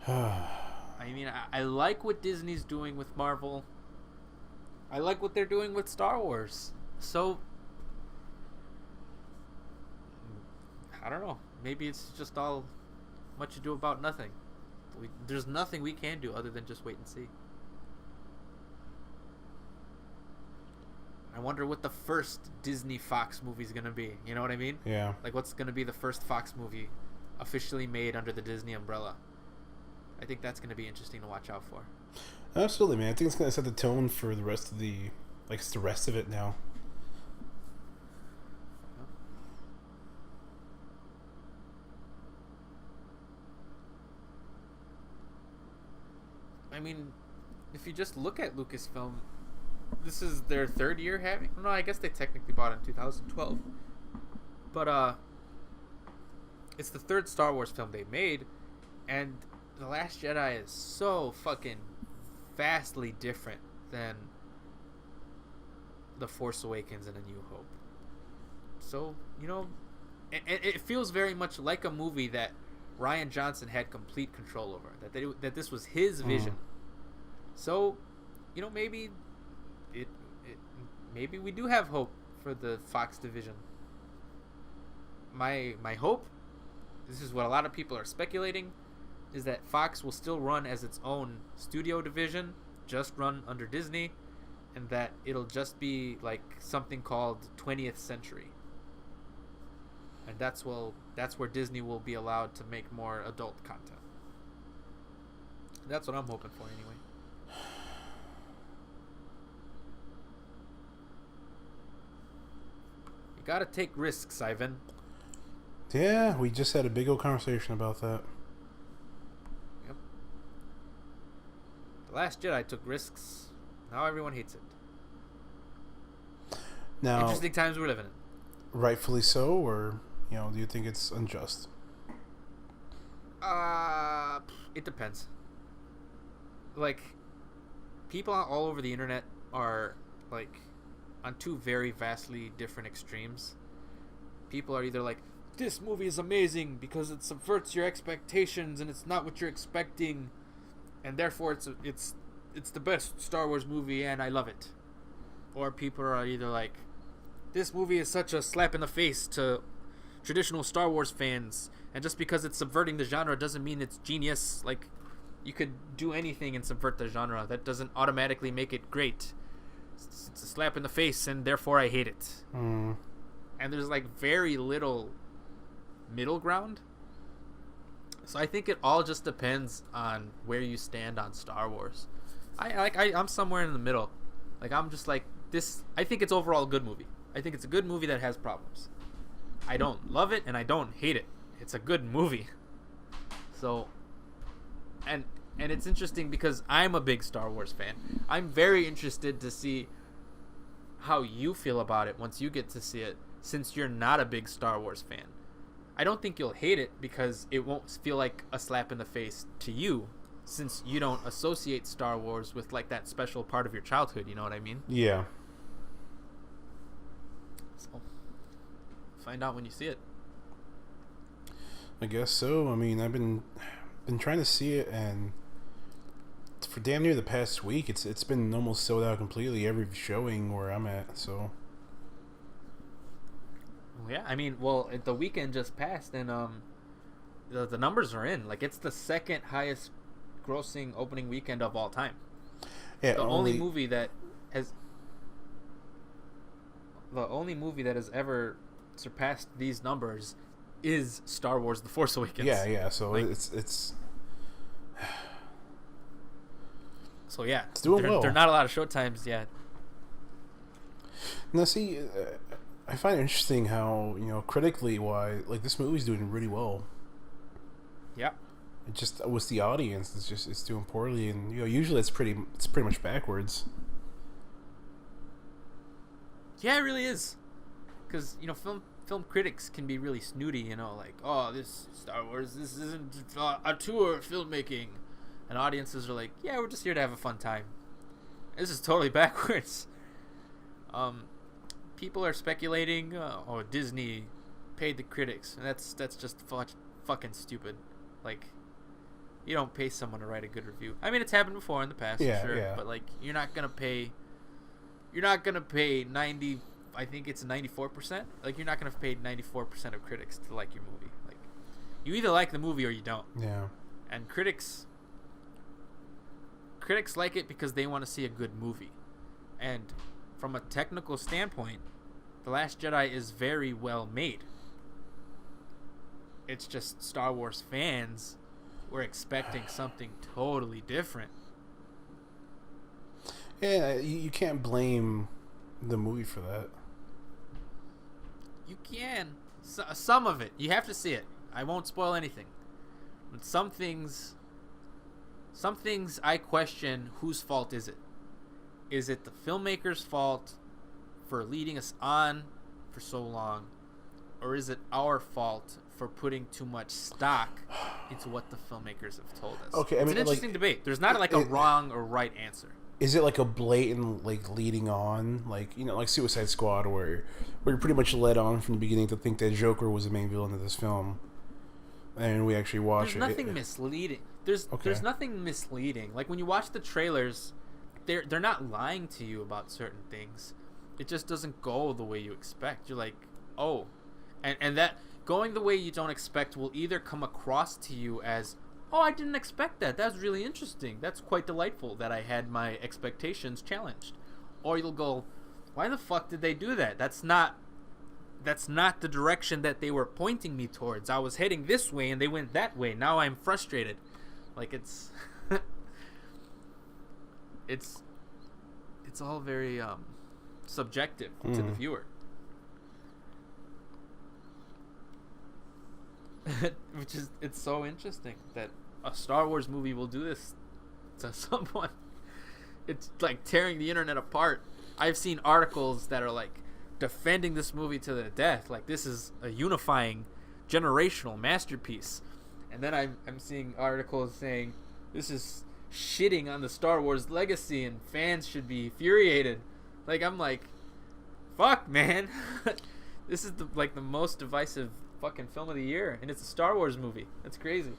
I mean, I like what Disney's doing with Marvel. I like what they're doing with Star Wars. So, I don't know. Maybe it's just all much ado about nothing. There's nothing we can do other than just wait and see. I wonder what the first Disney Fox movie is going to be. You know what I mean? Yeah. Like, what's going to be the first Fox movie officially made under the Disney umbrella? I think that's going to be interesting to watch out for. Absolutely, man. I think it's going to set the tone for the rest of it's the rest of it now. I mean, if you just look at Lucasfilm, this is their 3rd year having... No, I guess they technically bought it in 2012. But, it's the 3rd Star Wars film they made, and The Last Jedi is so fucking vastly different than The Force Awakens and A New Hope. So, you know, it feels very much like a movie that Rian Johnson had complete control over. That this was his vision. So, you know, maybe maybe we do have hope for the Fox division. My hope, this is what a lot of people are speculating, is that Fox will still run as its own studio division, just run under Disney, and that it'll just be like something called 20th Century. And that's where Disney will be allowed to make more adult content. That's what I'm hoping for anyway. You gotta take risks, Ivan. Yeah, we just had a big old conversation about that. Yep. The Last Jedi took risks. Now everyone hates it. Now, interesting times we're living in. Rightfully so, or, you know, do you think it's unjust? It depends. Like, people all over the internet are, like, on 2 very vastly different extremes. People are either like, this movie is amazing because it subverts your expectations and it's not what you're expecting, and therefore it's the best Star Wars movie and I love it. Or people are either like, this movie is such a slap in the face to traditional Star Wars fans, and just because it's subverting the genre doesn't mean it's genius. Like, you could do anything and subvert the genre. That doesn't automatically make it great. It's a slap in the face, and therefore I hate it. and there's like very little middle ground. So I think it all just depends on where you stand on Star Wars. I'm somewhere in the middle. Like, I'm just like this. I think it's overall a good movie. I think it's a good movie that has problems. I don't love it and I don't hate it. It's a good movie. So, and it's interesting because I'm a big Star Wars fan. I'm very interested to see how you feel about it once you get to see it, since you're not a big Star Wars fan. I don't think you'll hate it because it won't feel like a slap in the face to you, since you don't associate Star Wars with like that special part of your childhood, you know what I mean? Yeah. So, find out when you see it. I guess so. I mean, I've been trying to see it, and for damn near the past week, it's been almost sold out completely every showing where I'm at, so... Yeah, I mean, well, the weekend just passed, and the numbers are in. Like, it's the second highest grossing opening weekend of all time. Yeah, the only movie that has ever surpassed these numbers is Star Wars: The Force Awakens. Yeah. So like, So yeah, it's doing well. There are not a lot of showtimes yet. Now, see, I find it interesting how, critically wise, like, this movie's doing really well. Yeah. It just with the audience, it's doing poorly, and usually it's pretty much backwards. Yeah, it really is, because film critics can be really snooty, like, oh, this Star Wars, this isn't a tour filmmaking, and audiences are like, yeah, we're just here to have a fun time. This is totally backwards. People are speculating, Disney paid the critics, and that's just fucking stupid. Like, you don't pay someone to write a good review. I mean, it's happened before in the past, sure. Yeah. But like, you're not gonna pay 90. I think it's 94%. Like, you're not gonna pay 94% of critics to like your movie. Like, you either like the movie or you don't. Yeah. And critics like it because they want to see a good movie. And from a technical standpoint, The Last Jedi is very well made. It's just Star Wars fans were expecting something totally different. Yeah, you can't blame the movie for that. You can. Some of it. You have to see it. I won't spoil anything. But some things I question, whose fault is it? Is it the filmmaker's fault for leading us on for so long? Or is it our fault for putting too much stock into what the filmmakers have told us? Okay, it's an interesting debate. There's not a wrong or right answer. Is it like a blatant leading on, like Suicide Squad, where you're pretty much led on from the beginning to think that Joker was the main villain of this film, and we actually watch There's nothing misleading. There's nothing misleading. Like, when you watch the trailers, they're not lying to you about certain things. It just doesn't go the way you expect. You're like, oh. And that going the way you don't expect will either come across to you as, oh, I didn't expect that. That's really interesting. That's quite delightful that I had my expectations challenged. Or you'll go, why the fuck did they do that? That's not the direction that they were pointing me towards. I was heading this way and they went that way. Now I'm frustrated. Like, it's it's all very subjective to the viewer. Which is, it's so interesting that a Star Wars movie will do this to someone. It's like tearing the internet apart. I've seen articles that are like defending this movie to the death, like this is a unifying generational masterpiece. And then I'm seeing articles saying this is shitting on the Star Wars legacy and fans should be infuriated. Like, I'm like, fuck, man. This is the most divisive fucking film of the year, and it's a Star Wars movie. That's crazy.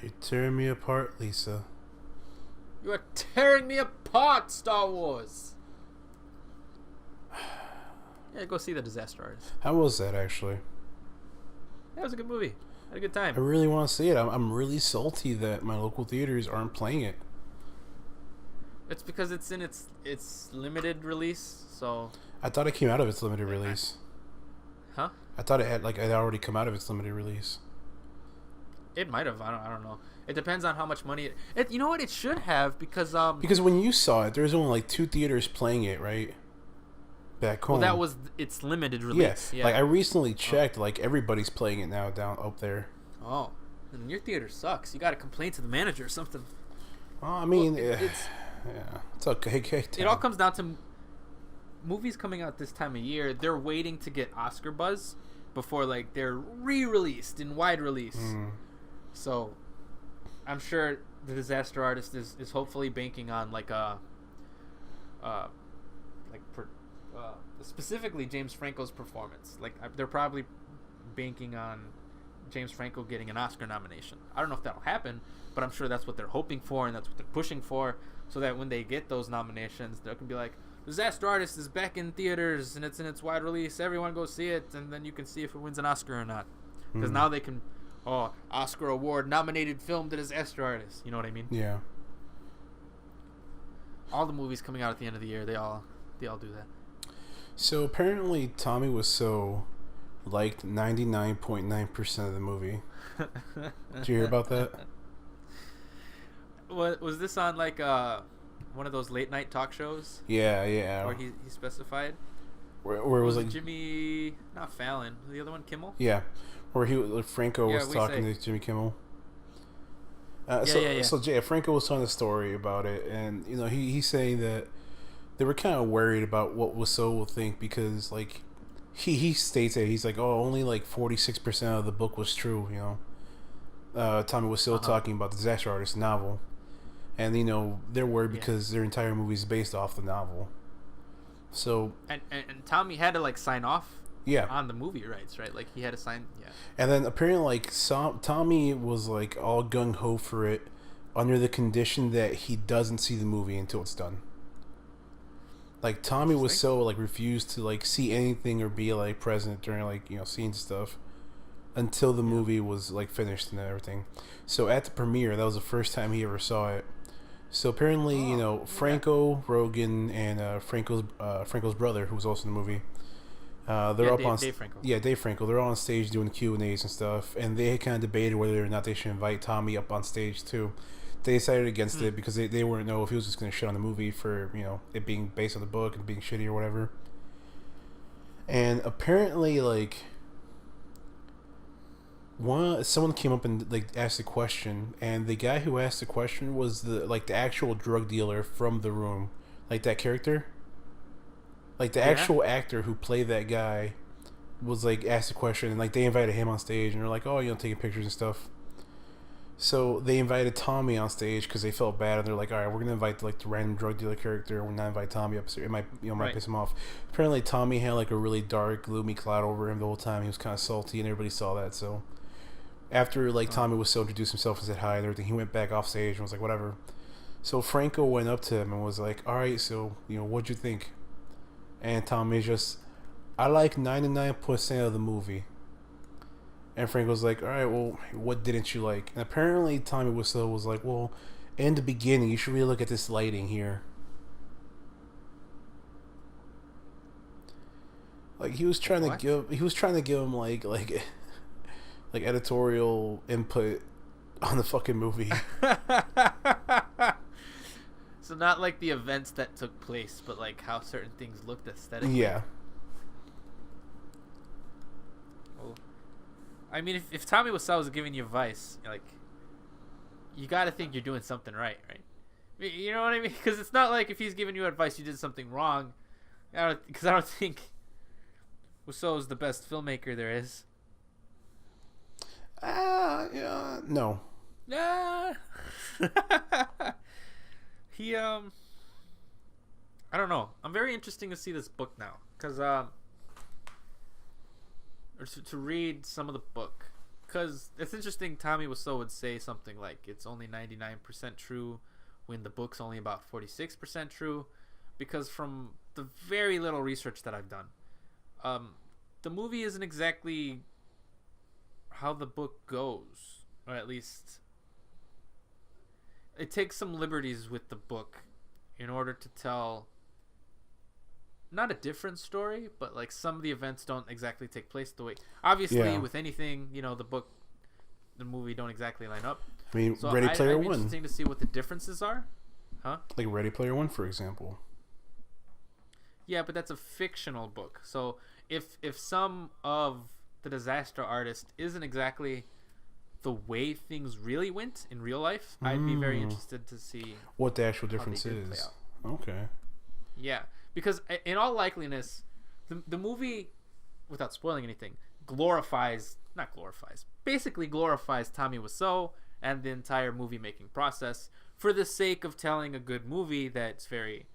You're tearing me apart, Lisa. You are tearing me apart, Star Wars. Yeah, go see The Disaster Artist. How was that, actually? That was a good movie. I had a good time. I really want to see it. I'm really salty that my local theaters aren't playing it. It's because it's in its limited release, so... I thought it came out of its limited release. Huh? I thought it had already come out of its limited release. It might have. I don't know. It depends on how much money it. You know what? It should have because Because when you saw it, there was only like 2 theaters playing it, right? Back home. Well, that was its limited release. Yeah. Like I recently checked, like everybody's playing it now down up there. Oh, and your theater sucks. You got to complain to the manager or something. I mean, it's okay. It all comes down to movies coming out this time of year. They're waiting to get Oscar buzz before like they're re-released in wide release. So I'm sure the Disaster Artist is hopefully banking on like specifically James Franco's performance. Like they're probably banking on James Franco getting an Oscar nomination. I don't know if that'll happen, but I'm sure that's what they're hoping for and that's what they're pushing for, so that when they get those nominations, they can be like, Disaster Artist is back in theaters and it's in its wide release. Everyone go see it, and then you can see if it wins an Oscar or not. Because now they can, Oscar award nominated film, The Disaster Artist. You know what I mean? Yeah. All the movies coming out at the end of the year, they all do that. So apparently Tommy Wiseau liked 99.9% of the movie. Did you hear about that? Was this on like one of those late night talk shows? Yeah. Where he specified? Where it was like Jimmy, not Fallon, the other one, Kimmel? Yeah, where Franco was talking to Jimmy Kimmel. So Franco was telling a story about it, and he's saying that they were kind of worried about what Wiseau will think, because like he states that he's like, only like 46% of the book was true. Tommy Wiseau talking about the Disaster Artist novel, and they're worried because their entire movie is based off the novel. So and Tommy had to like sign off. Yeah. On the movie rights, right? Like he had to sign. Yeah. And then apparently, like Tommy was like all gung ho for it, under the condition that he doesn't see the movie until it's done. Like Tommy was so like refused to like see anything or be like present during like scenes and stuff until the movie was like finished and everything. So at the premiere, that was the first time he ever saw it. So apparently, Franco, Rogan, and Franco's brother, who was also in the movie. They're up on Dave Franco. Yeah, Dave Franco. They're on stage doing Q&As and stuff, and they had kind of debated whether or not they should invite Tommy up on stage too. They decided against it because they wouldn't know if he was just going to shit on the movie for it being based on the book and being shitty or whatever. And apparently, like someone came up and like asked a question, and the guy who asked the question was the actual drug dealer from The Room, like that character. Like the actual actor who played that guy was like asked a question, and like they invited him on stage, and they're like, taking pictures and stuff. So they invited Tommy on stage because they felt bad, and they're like, all right, we're gonna invite like the random drug dealer character. We're not invite Tommy up. So it might piss him off. Apparently, Tommy had like a really dark, gloomy cloud over him the whole time. He was kind of salty, and everybody saw that. So after like Tommy was so introduced himself and said hi and everything, he went back off stage and was like, whatever. So Franco went up to him and was like, all right, so what'd you think? And Tommy just, I like 99% of the movie. And Frank was like, all right, well, what didn't you like? And apparently Tommy Wiseau was like, well, in the beginning, you should really look at this lighting here. Like he was trying to give him like editorial input on the fucking movie. So not like the events that took place, but like how certain things looked aesthetically. Yeah. Well, I mean, if Tommy Wiseau was giving you advice, like, you got to think you're doing something right? You know what I mean? Because it's not like if he's giving you advice, you did something wrong. Because I don't think Wiseau is the best filmmaker there is. Yeah, no. He I don't know. I'm very interested to see this book now, because or to read some of the book, because it's interesting. Tommy Wiseau would say something like it's only 99% true when the book's only about 46% true, because from the very little research that I've done, the movie isn't exactly how the book goes, or at least it takes some liberties with the book in order to tell not a different story, but like some of the events don't exactly take place the way. Obviously, with anything, the book, the movie don't exactly line up. I mean, so Ready Player One. Interesting to see what the differences are, huh? Like Ready Player One, for example. Yeah, but that's a fictional book. So if some of the disaster artist isn't exactly the way things really went in real life, I'd be very interested to see what the actual difference is. Okay. Yeah, because in all likeliness, the movie, without spoiling anything, basically glorifies Tommy Wiseau and the entire movie making process for the sake of telling a good movie that's very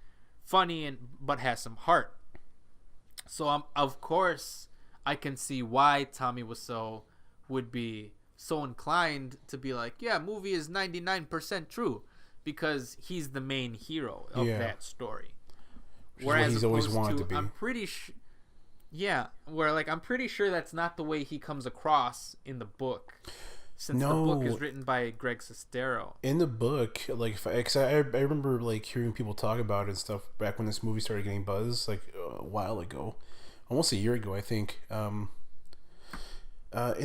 funny but has some heart. So of course I can see why Tommy Wiseau would be so inclined to be like, yeah, movie is 99% true, because he's the main hero of that story. Whereas he's always wanted to be. I'm pretty sure. Yeah, I'm pretty sure that's not the way he comes across in the book, since the book is written by Greg Sestero. In the book, like, I remember like hearing people talk about it and stuff back when this movie started getting buzz, like a while ago, almost a year ago, I think. In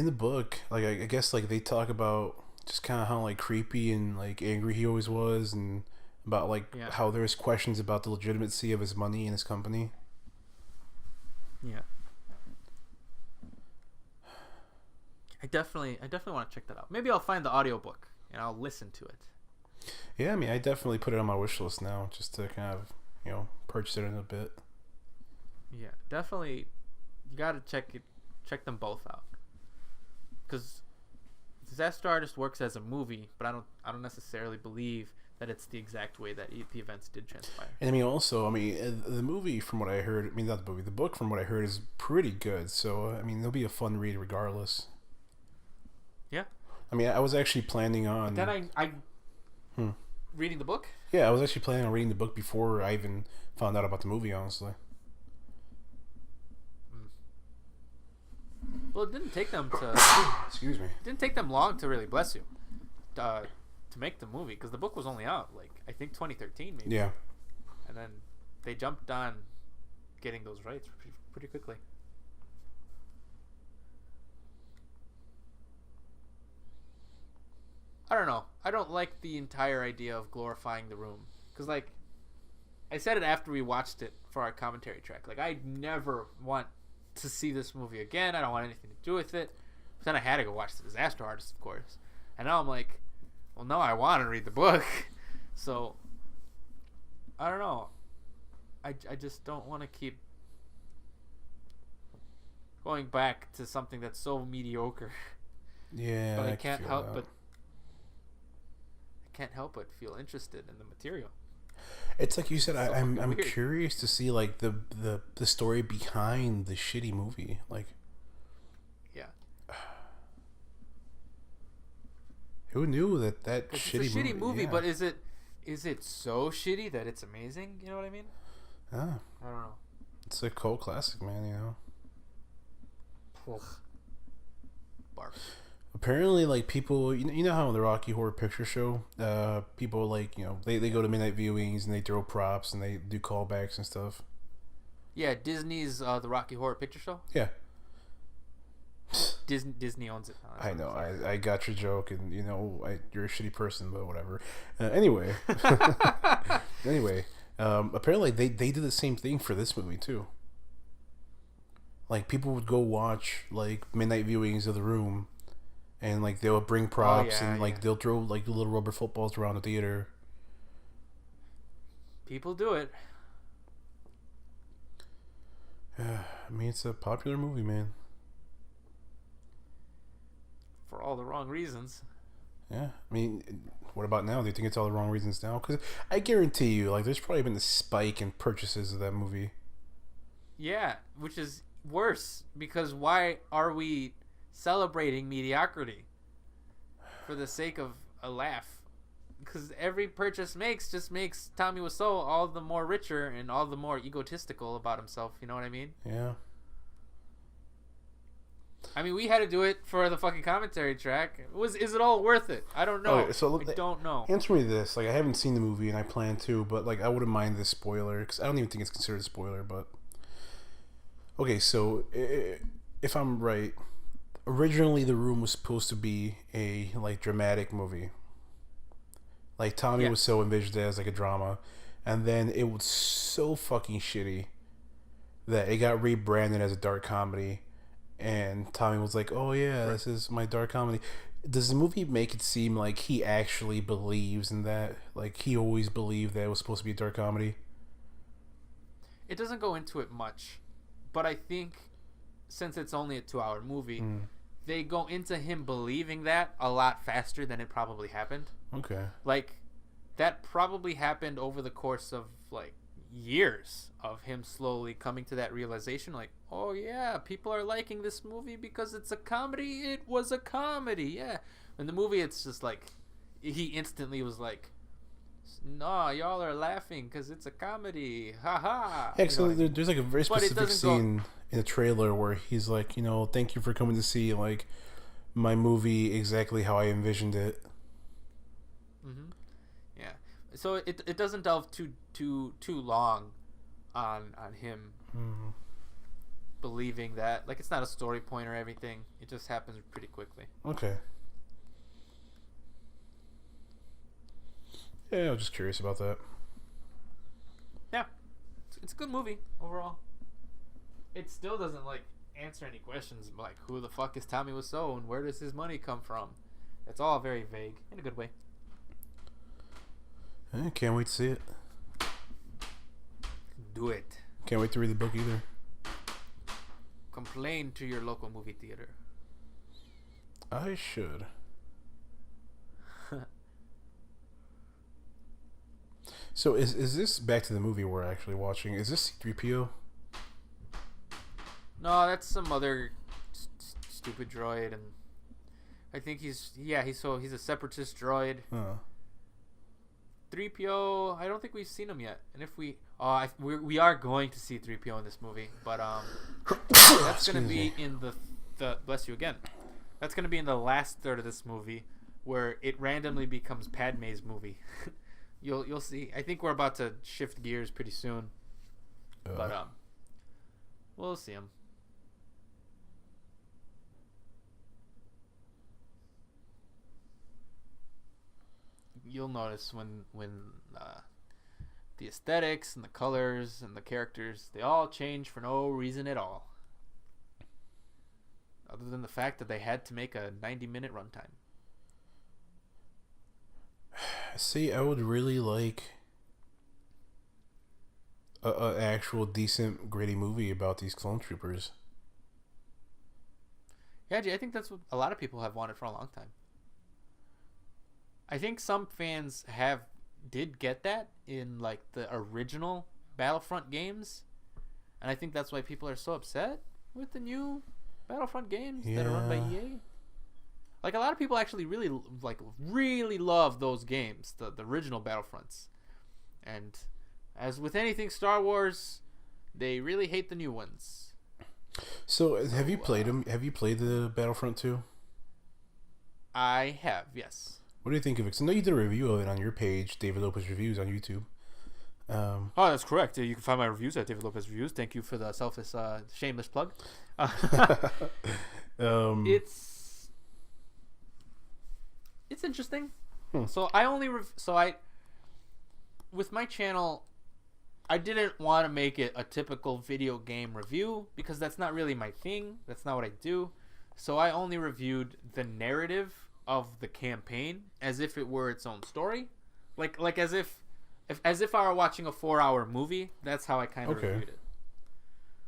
the book, like I guess like they talk about just kind of how like creepy and like angry he always was, and about like how there's questions about the legitimacy of his money and his company. Yeah. I definitely want to check that out. Maybe I'll find the audiobook and I'll listen to it. Yeah, I mean, I definitely put it on my wish list now, just to kind of, purchase it in a bit. Yeah, definitely. You got to check them both out. Because Disaster Artist works as a movie, but I don't necessarily believe that it's the exact way that the events did transpire. And I mean, also, the movie, from what I heard, not the movie, the book, from what I heard, is pretty good. So, I mean, it'll be a fun read regardless. Yeah. I mean, I was actually planning on... But then I reading the book? Yeah, I was actually planning on reading the book before I even found out about the movie, honestly. Well, it didn't take them to... Excuse me. It didn't take them long to really, bless you, to make the movie, because the book was only out, like, I think 2013 maybe. Yeah. And then they jumped on getting those rights pretty quickly. I don't know. I don't like the entire idea of glorifying The Room. Because, like, I said it after we watched it for our commentary track. Like, I never want to see this movie again. I don't want anything to do with it. But then I had to go watch The Disaster Artist, of course. And now I'm like, well, no, I want to read the book. So, I don't know. I just don't want to keep going back to something that's so mediocre. Yeah, but I can't help but feel interested in the material. It's like you said, I'm curious to see like the story behind the shitty movie. Like, yeah, who knew that shitty it's a shitty movie? Yeah. But is it so shitty that it's amazing? You know what I mean? Ah, I don't know. It's a cult classic, man. Barf. Apparently, like, people, you know how in the Rocky Horror Picture Show, people, like, they go to midnight viewings and they throw props and they do callbacks and stuff. Yeah, Disney's the Rocky Horror Picture Show. Yeah. Disney owns it. I know. I got your joke, and you're a shitty person, but whatever. Anyway, apparently they did the same thing for this movie too. Like, people would go watch like midnight viewings of The Room. And, like, they'll bring props they'll throw, like, little rubber footballs around the theater. People do it. I mean, it's a popular movie, man. For all the wrong reasons. Yeah. I mean, what about now? Do you think it's all the wrong reasons now? Because I guarantee you, like, there's probably been a spike in purchases of that movie. Yeah, which is worse. Because why are we celebrating mediocrity for the sake of a laugh? Because every purchase just makes Tommy Wiseau all the more richer and all the more egotistical about himself. You know what I mean? Yeah. I mean, we had to do it for the fucking commentary track. Is it all worth it? I don't know. I don't know. Answer me this. Like, I haven't seen the movie and I plan to, but, like, I wouldn't mind this spoiler, because I don't even think it's considered a spoiler, but Okay, so if I'm right, originally The Room was supposed to be a like dramatic movie. Like Tommy was Yes. so envisioned as like a drama, and then it was so fucking shitty that it got rebranded as a dark comedy. And Tommy was like, "Oh yeah, Right. this is my dark comedy." Does the movie make it seem like he actually believes in that? Like he always believed that it was supposed to be a dark comedy? It doesn't go into it much, but I think since it's only a 2-hour movie, they go into him believing that a lot faster than it probably happened. Okay. Like that probably happened over the course of like years of him slowly coming to that realization, like, oh yeah, people are liking this movie because it's a comedy. It was a comedy. Yeah. In the movie, it's just like he instantly was like, no, y'all are laughing because it's a comedy. Ha ha. Yeah, You know so what I mean? there's like a very But it specific doesn't go. scene in the trailer where he's like, thank you for coming to see like my movie exactly how I envisioned it. Mm-hmm. Yeah. So it doesn't delve too long on him believing that, like, it's not a story point or everything. It just happens pretty quickly. Okay. Yeah, I was just curious about that. Yeah. It's a good movie overall. It still doesn't like answer any questions like who the fuck is Tommy Wiseau and where does his money come from. It's all very vague in a good way. Can't wait to see it. Do it. Can't wait to read the book either. Complain to your local movie theater. I should. So is this back to the movie we're actually watching? Is this C-3PO? No, that's some other stupid droid, and I think he's a separatist droid. Huh. 3PO, I don't think we've seen him yet, and if we are going to see 3PO in this movie, but that's going to be in the bless you again. That's going to be in the last third of this movie, where it randomly becomes Padme's movie. You'll see. I think we're about to shift gears pretty soon, but we'll see him. You'll notice when the aesthetics and the colors and the characters, they all change for no reason at all, other than the fact that they had to make a 90-minute runtime. See, I would really like a actual decent gritty movie about these clone troopers. Yeah, I think that's what a lot of people have wanted for a long time. I think some fans did get that in like the original Battlefront games, and I think that's why people are so upset with the new Battlefront games that are run by EA. Like a lot of people actually really love those games, the original Battlefronts, and as with anything Star Wars, they really hate the new ones. So have you played them? Have you played the Battlefront 2? I have, yes. What do you think of it? 'Cause I know you did a review of it on your page, David Lopez Reviews on YouTube. Oh, that's correct. You can find my reviews at David Lopez Reviews. Thank you for the selfless, shameless plug. It's interesting. So with my channel, I didn't want to make it a typical video game review because that's not really my thing. That's not what I do. So I only reviewed the narrative of the campaign as if it were its own story, like as if I were watching a 4-hour movie. That's how I kind of reviewed it.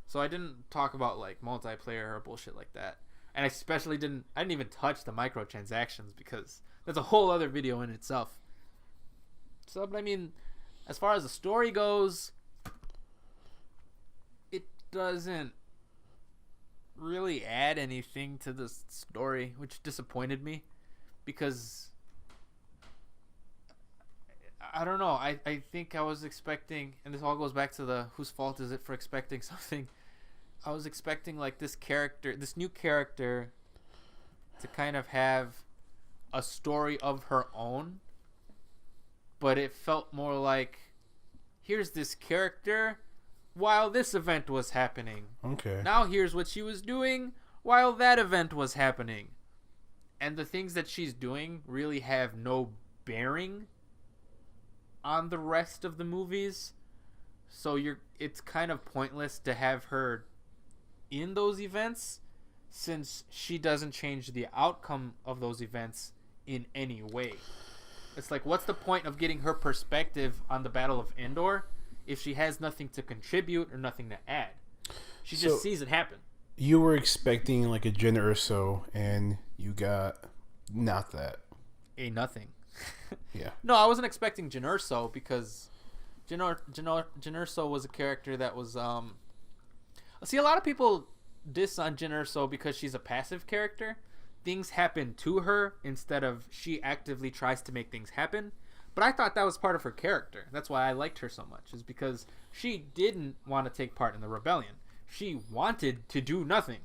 So I didn't talk about like multiplayer or bullshit like that, and I didn't even touch the microtransactions because that's a whole other video in itself. So, but I mean, as far as the story goes, it doesn't really add anything to the story, which disappointed me because I don't know. I think I was expecting, and this all goes back to the whose fault is it for expecting something. I was expecting like this new character to kind of have a story of her own, but it felt more like here's this character while this event was happening. Okay. Now here's what she was doing while that event was happening. And the things that she's doing really have no bearing on the rest of the movies. So it's kind of pointless to have her in those events since she doesn't change the outcome of those events in any way. It's like, what's the point of getting her perspective on the Battle of Endor if she has nothing to contribute or nothing to add? She just sees it happen. You were expecting like a Jyn Erso, and you got not that. A nothing. Yeah. No, I wasn't expecting Jyn Erso because Jyn Erso was a character that was... See, a lot of people diss on Jyn Erso because she's a passive character. Things happen to her instead of she actively tries to make things happen. But I thought that was part of her character. That's why I liked her so much, is because she didn't want to take part in the rebellion. She wanted to do nothing,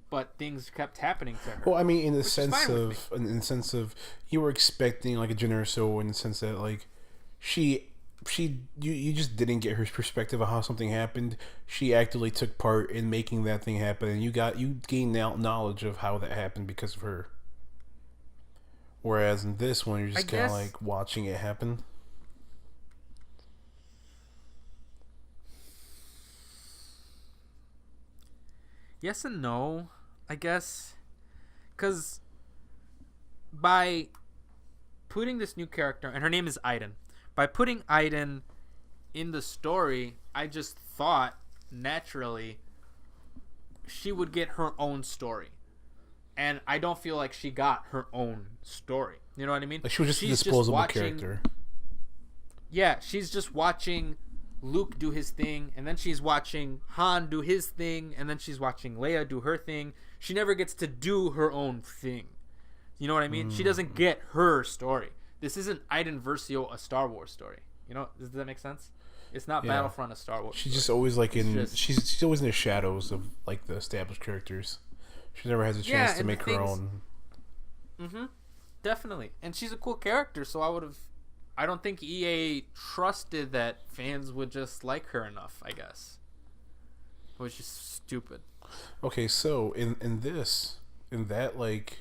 but things kept happening to her. Well, I mean, in the sense of you were expecting like a Jyn Erso in the sense that like you just didn't get her perspective of how something happened. She actively took part in making that thing happen, and you gained knowledge of how that happened because of her. Whereas in this one, you're just kind of like watching it happen. Yes and no, I guess. Because by putting this new character, and her name is Iden, by putting Iden in the story, I just thought naturally she would get her own story. And I don't feel like she got her own story. You know what I mean? Like she was just a disposable character. Yeah, she's just watching Luke do his thing, and then she's watching Han do his thing, and then she's watching Leia do her thing. She never gets to do her own thing. You know what I mean? She doesn't get her story. This isn't Iden Versio, a Star Wars story. You know, does that make sense? It's not Battlefront, a Star Wars She's story. just always like she's always in the shadows of like the established characters. She never has a chance to make her own. Mm-hmm. Definitely. And she's a cool character, so I don't think EA trusted that fans would just like her enough, I guess. Which is stupid. Okay, so in that like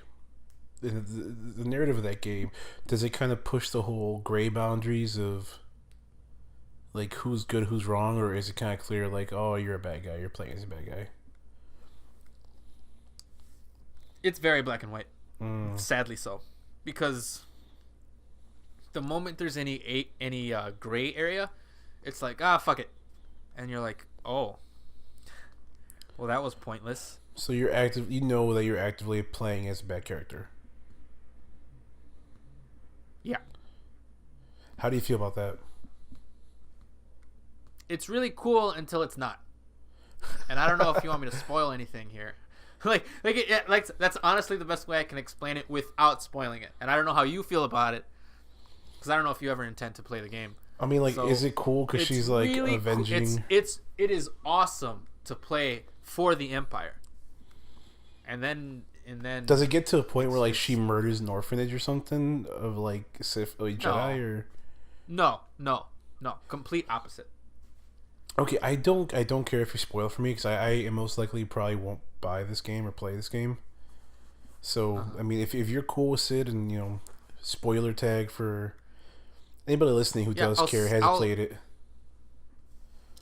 the narrative of that game, does it kind of push the whole gray boundaries of like who's good, who's wrong, or is it kind of clear like, oh, you're a bad guy, you're playing as a bad guy? It's very black and white. Sadly so. Because the moment there's any gray area, it's like, fuck it. And you're like, oh. Well, that was pointless. So you know that you're actively playing as a bad character. Yeah. How do you feel about that? It's really cool until it's not. And I don't know if you want me to spoil anything here. like that's honestly the best way I can explain it without spoiling it. And I don't know how you feel about it, because I don't know if you ever intend to play the game. I mean, like, so is it cool because she's like really avenging? It is awesome to play for the Empire. And then does it get to a point where like she murders an orphanage or something of like Sith Jedi or? No, complete opposite. Okay, I don't care if you spoil for me because I most likely probably won't buy this game or play this game. So I mean, if you're cool with Sid and spoiler tag for anybody listening who does care, hasn't played it.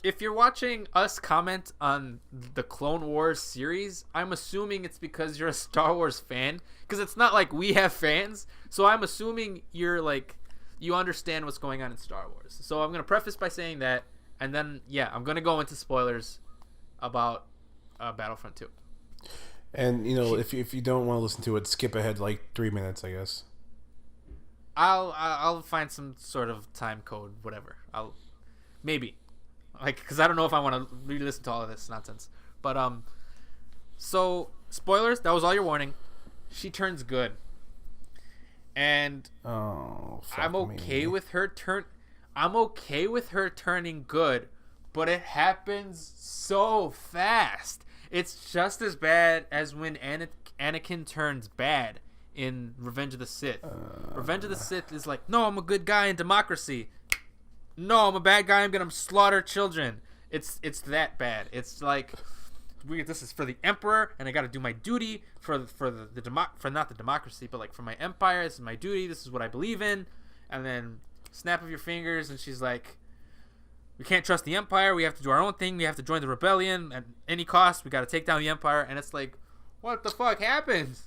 If you're watching us comment on the Clone Wars series, I'm assuming it's because you're a Star Wars fan, because it's not like we have fans. So I'm assuming you're like you understand what's going on in Star Wars. So I'm gonna preface by saying that. And then, I'm going to go into spoilers about Battlefront 2. And, if you don't want to listen to it, skip ahead like 3 minutes, I guess. I'll find some sort of time code, whatever. Maybe. Because I don't know if I want to re-listen to all of this nonsense. But, so, spoilers, that was all your warning. She turns good. And I'm okay with her I'm okay with her turning good, but it happens so fast. It's just as bad as when Anakin turns bad in Revenge of the Sith. Revenge of the Sith is like, no, I'm a good guy in democracy. No, I'm a bad guy. I'm going to slaughter children. It's that bad. It's like this is for the emperor, and I got to do my duty for not the democracy, but like for my empire. This is my duty. This is what I believe in. And then snap of your fingers, and she's like, we can't trust the empire. We have to do our own thing. We have to join the rebellion at any cost. We got to take down the empire. And it's like, what the fuck happened?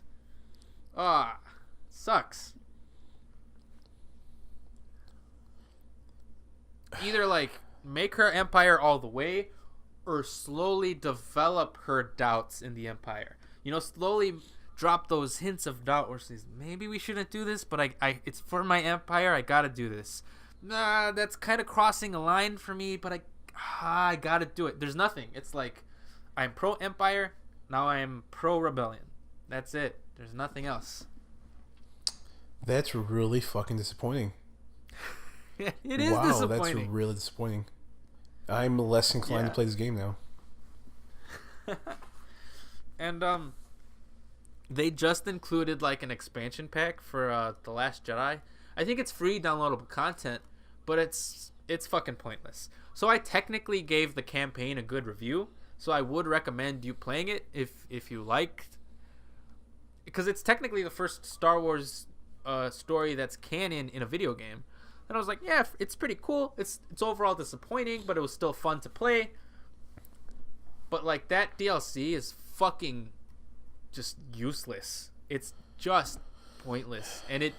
Sucks. Either like make her empire all the way, or slowly develop her doubts in the empire. Slowly drop those hints of doubt where she's, maybe we shouldn't do this, but I it's for my empire. I gotta do this. Nah, that's kind of crossing a line for me, but I gotta do it. There's nothing. It's like, I'm pro empire, now I'm pro rebellion. That's it. There's nothing else. That's really fucking disappointing. It is disappointing. Wow, that's really disappointing. I'm less inclined to play this game now. And they just included like an expansion pack for The Last Jedi. I think it's free downloadable content, but it's fucking pointless. So I technically gave the campaign a good review, so I would recommend you playing it if you liked, because it's technically the first Star Wars story that's canon in a video game. And I was like, yeah, it's pretty cool. It's overall disappointing, but it was still fun to play. But like, that DLC is fucking just useless. It's just pointless. And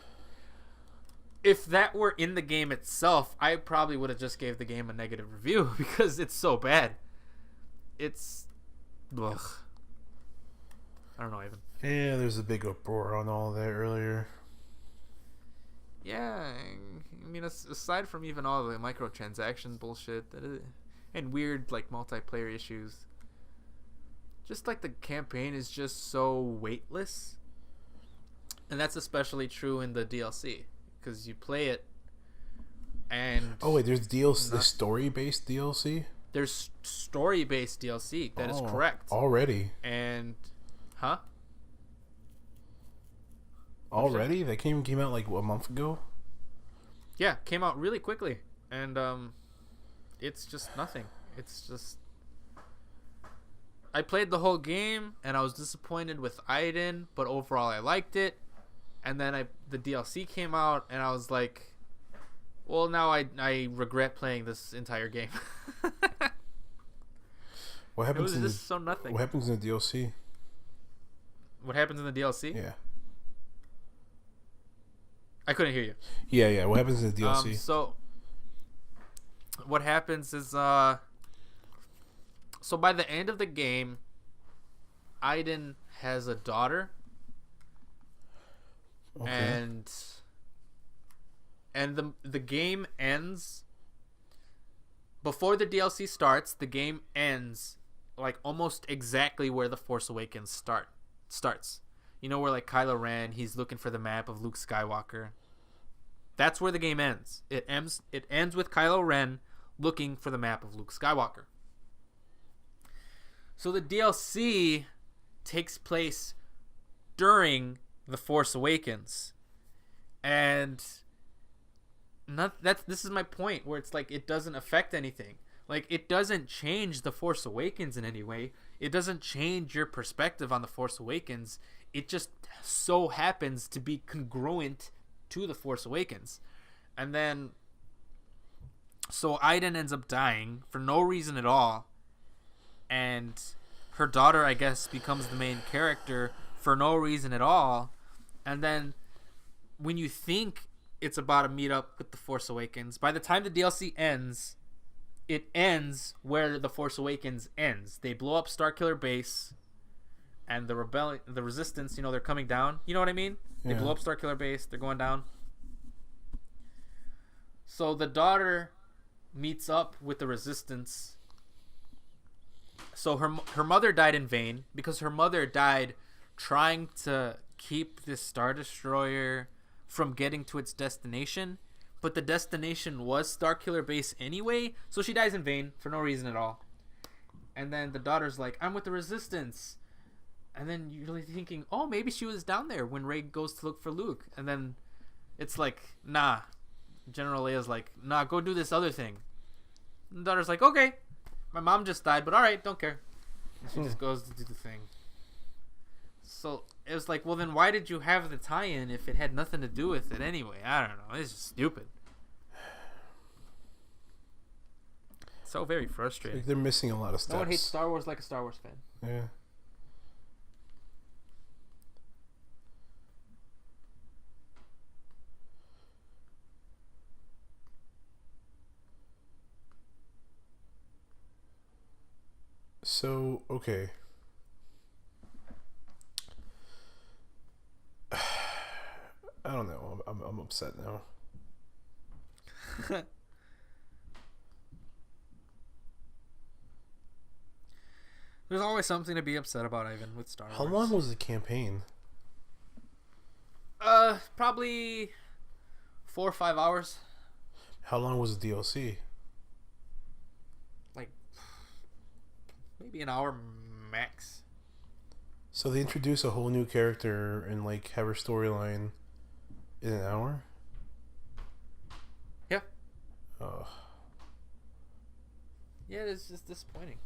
if that were in the game itself, I probably would have just gave the game a negative review because it's so bad. It's ugh. I don't know, Ivan. Yeah, there's a big uproar on all that earlier. Yeah, I mean, aside from even all the microtransaction bullshit and weird like multiplayer issues, just like the campaign is just so weightless. And that's especially true in the DLC, because you play it and there's DLC, the story-based DLC. There's story-based DLC. That is correct. Already. And already? That came out like a month ago? Yeah, came out really quickly. And it's just nothing. It's just, I played the whole game and I was disappointed with Aiden, but overall I liked it. And then the DLC came out and I was like, well, now I regret playing this entire game. What happens it was just so nothing. What happens in the DLC? What happens in the DLC? Yeah. I couldn't hear you. Yeah. What happens in the DLC? So what happens is so by the end of the game, Aiden has a daughter. Okay. And the game ends before the DLC starts. The game ends like almost exactly where The Force Awakens starts. You know, where like Kylo Ren, he's looking for the map of Luke Skywalker. That's where the game ends. It ends with Kylo Ren looking for the map of Luke Skywalker. So the DLC takes place during The Force Awakens. And this is my point, where it's like it doesn't affect anything. Like, it doesn't change The Force Awakens in any way. It doesn't change your perspective on The Force Awakens. It just so happens to be congruent to The Force Awakens. And then so Aiden ends up dying for no reason at all, and her daughter, I guess, becomes the main character for no reason at all. And then when you think it's about to meet up with The Force Awakens, by the time the DLC ends, it ends where The Force Awakens ends. They blow up Starkiller Base, and the Resistance, they're coming down. You know what I mean? They blow up Starkiller Base. They're going down. So the daughter meets up with the Resistance. So her mother died in vain, because her mother died trying to keep this Star Destroyer from getting to its destination. But the destination was Starkiller Base anyway, so she dies in vain for no reason at all. And then the daughter's like, I'm with the Resistance. And then you're really thinking, oh, maybe she was down there when Rey goes to look for Luke. And then it's like, nah. General Leia's like, nah, go do this other thing. And the daughter's like, okay. My mom just died, but all right, don't care. And she just goes to do the thing. So it was like, well, then why did you have the tie-in if it had nothing to do with it anyway? I don't know. It's just stupid. So very frustrating. Like they're missing a lot of steps. No one hates Star Wars like a Star Wars fan. Yeah. So, okay. I don't know. I'm upset now. There's always something to be upset about, Ivan, with Star Wars. How long was the campaign? Probably 4 or 5 hours. How long was the DLC? Like maybe an hour max. So they introduce a whole new character and like have her storyline in an hour? Yeah. Oh. Yeah, it's just disappointing.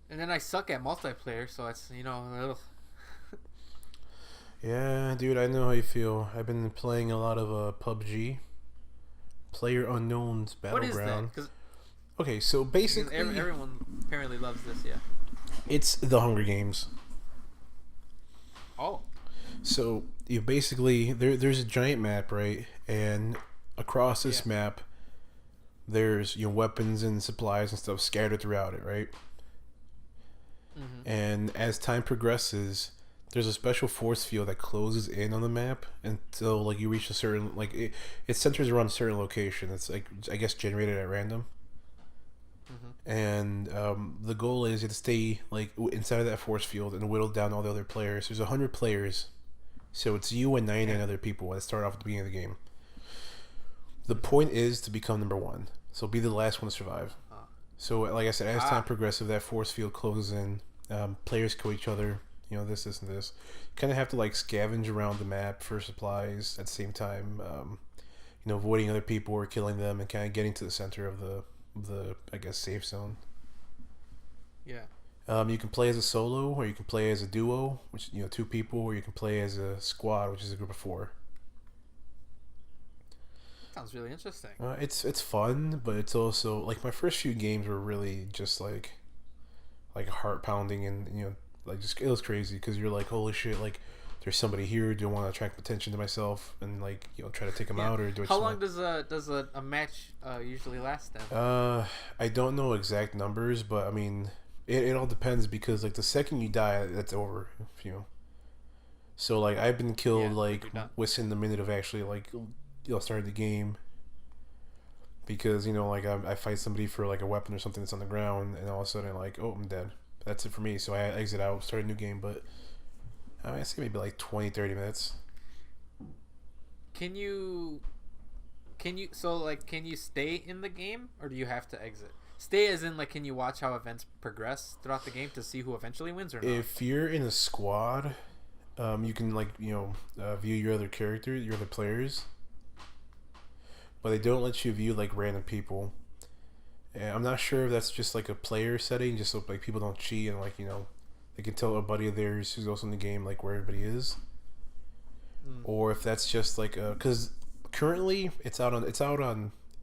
And then I suck at multiplayer, so it's, ugh. Yeah, dude, I know how you feel. I've been playing a lot of PUBG, Player Unknown's Battleground. What is that? Okay, so basically, everyone apparently loves this. Yeah. It's the Hunger Games. Oh. So you basically there's a giant map, right? And across this map, there's weapons and supplies and stuff scattered throughout it, right? Mm-hmm. And as time progresses, there's a special force field that closes in on the map until like you reach a certain it centers around a certain location. It's like I guess generated at random. Mm-hmm. And the goal is to stay like inside of that force field and whittle down all the other players. There's 100 players, so it's you and 99 other people that start off at the beginning of the game. The point is to become number one, so be the last one to survive. So, like I said, as time progresses, that force field closes in. Players kill each other. This, and this. You kind of have to like scavenge around the map for supplies at the same time. Avoiding other people or killing them, and kind of getting to the center of the I guess safe zone. Yeah. You can play as a solo, or you can play as a duo, which 2 people, or you can play as a squad, which is a group of 4. Sounds really interesting. It's fun, but it's also like my first few games were really just like heart pounding, and like just it was crazy because you're like, holy shit, like there's somebody here. Do I want to attract attention to myself and like try to take them out, or do I? How long does a match usually last then? I don't know exact numbers, but I mean it all depends because like the second you die, that's over. So like I've been killed like within the minute of actually like started the game, because like I fight somebody for like a weapon or something that's on the ground, and all of a sudden like, oh, I'm dead. That's it for me. So I exit out, start a new game, but I say maybe like 20-30 minutes. Can you stay in the game, or do you have to exit? Stay as in like, can you watch how events progress throughout the game to see who eventually wins or not? If you're in a squad, you can like view your other character, your other players, but they don't let you view like random people. And I'm not sure if that's just like a player setting, just so like people don't cheat and like they can tell a buddy of theirs who's also in the game like where everybody is, or if that's just like because currently it's out on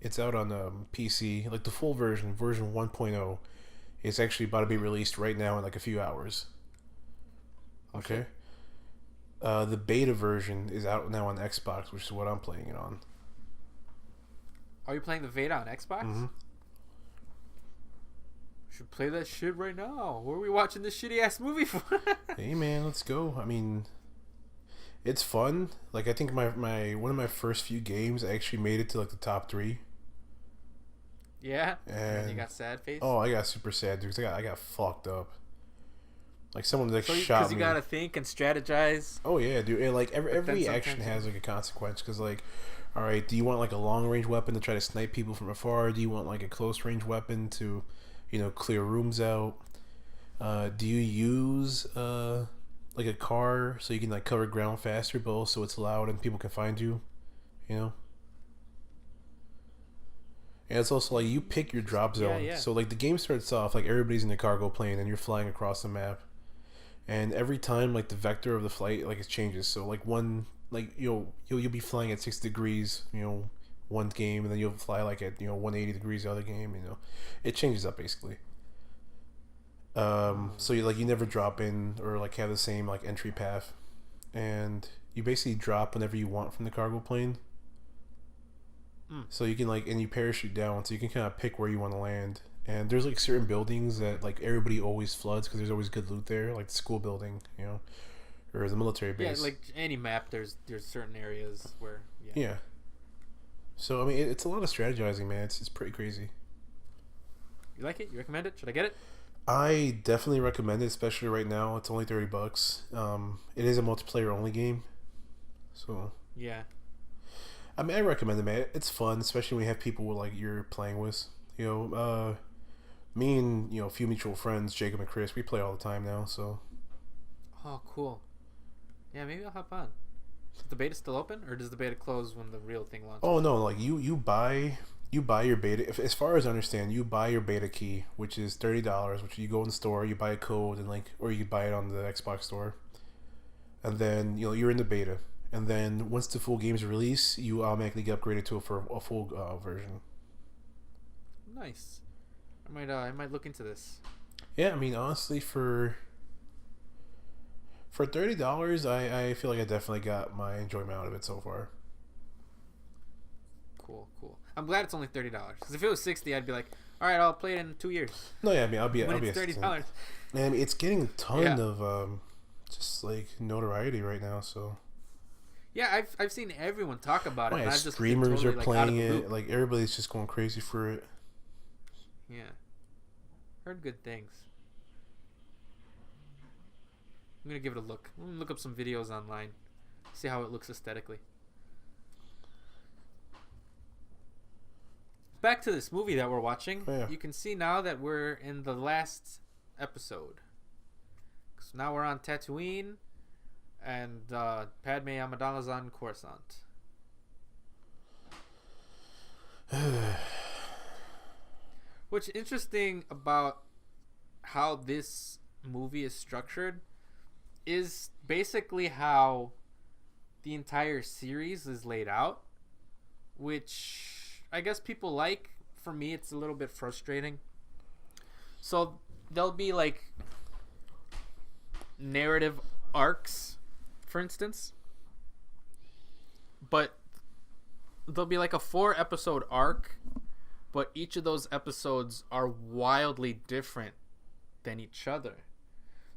PC, like the full version 1.0 is actually about to be released right now in like a few hours. Okay. The beta version is out now on Xbox, which is what I'm playing it on. Are you playing the beta on Xbox? Mm-hmm. Should play that shit right now. What are we watching this shitty ass movie for? Hey man, let's go. I mean, it's fun. Like I think my one of my first few games actually made it to like the top 3. Yeah. And you got sad face. Oh, I got super sad, dude. 'Cause I got fucked up. Like someone like shot me. Because you gotta think and strategize. Oh yeah, dude. And like every action has like a consequence. Because like, all right, do you want like a long range weapon to try to snipe people from afar? Do you want like a close range weapon to clear rooms out? Do you use like a car so you can like cover ground faster, but also it's loud and people can find you? And it's also like you pick your drop zone. Yeah. So like the game starts off like everybody's in a cargo plane and you're flying across the map. And every time like the vector of the flight like it changes. So like one like you'll be flying at 6 degrees, one game, and then you'll fly like at 180 degrees the other game. It changes up basically. So you never drop in or like have the same like entry path, and you basically drop whenever you want from the cargo plane. So you can and you parachute down, so you can kind of pick where you want to land. And there's like certain buildings that like everybody always floods because there's always good loot there, like the school building, or the military base. Yeah, like any map, there's certain areas where. Yeah. So I mean, it's a lot of strategizing, man. It's pretty crazy. You like it? You recommend it? Should I get it? I definitely recommend it, especially right now. It's only $30. It is a multiplayer only game, so yeah. I mean, I recommend it, man. It's fun, especially when you have people like you're playing with. Me and a few mutual friends, Jacob and Chris, we play all the time now. So. Oh, cool. Yeah, maybe I'll hop on. Is the beta still open, or does the beta close when the real thing launches? Oh no! Like you buy your beta. As far as I understand, you buy your beta key, which is $30. Which you go in the store, you buy a code, and or you buy it on the Xbox store, and then you're in the beta. And then once the full game's released, you automatically get upgraded to a full version. Nice. I might look into this. Yeah, I mean, honestly, for $30, I feel like I definitely got my enjoyment out of it so far. Cool. I'm glad it's only $30. Because if it was $60, I'd be like, all right, I'll play it in 2 years. No, yeah, I mean, I'll be $30. Man, it's getting a ton of just like notoriety right now. So. Yeah, I've seen everyone talk about it. Yeah, And I've just streamers totally, are playing it. loop. Like everybody's just going crazy for it. Yeah, heard good things. I'm gonna give it a look. I'm gonna look up some videos online, see how it looks aesthetically. Back to this movie that we're watching. Yeah. You can see now that we're in the last episode. So now we're on Tatooine, and Padme Amidala's on Coruscant. What's interesting about how this movie is structured is basically how the entire series is laid out, which I guess people like. For me, it's a little bit frustrating. So there'll be like narrative arcs, for instance, but there'll be like a 4-episode arc, but each of those episodes are wildly different than each other.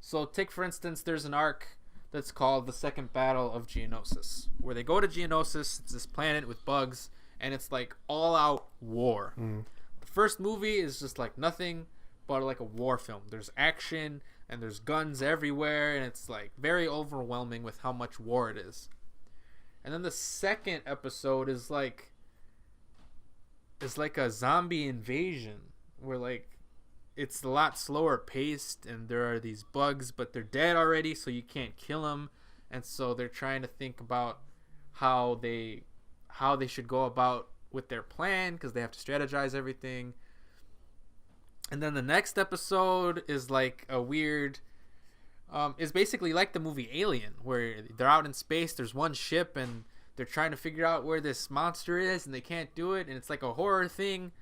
So take, for instance, there's an arc that's called the Second Battle of Geonosis, where they go to Geonosis. It's this planet with bugs, and it's like all-out war. The first movie is just like nothing but like a war film. There's action, and there's guns everywhere, and it's like very overwhelming with how much war it is. And then the second episode is like a zombie invasion, where like it's a lot slower paced, and there are these bugs, but they're dead already, so you can't kill them. And so they're trying to think about how they should go about with their plan, because they have to strategize everything. And then the next episode is like a weird is basically like the movie Alien, where they're out in space, there's one ship, and they're trying to figure out where this monster is, and they can't do it, and it's like a horror thing.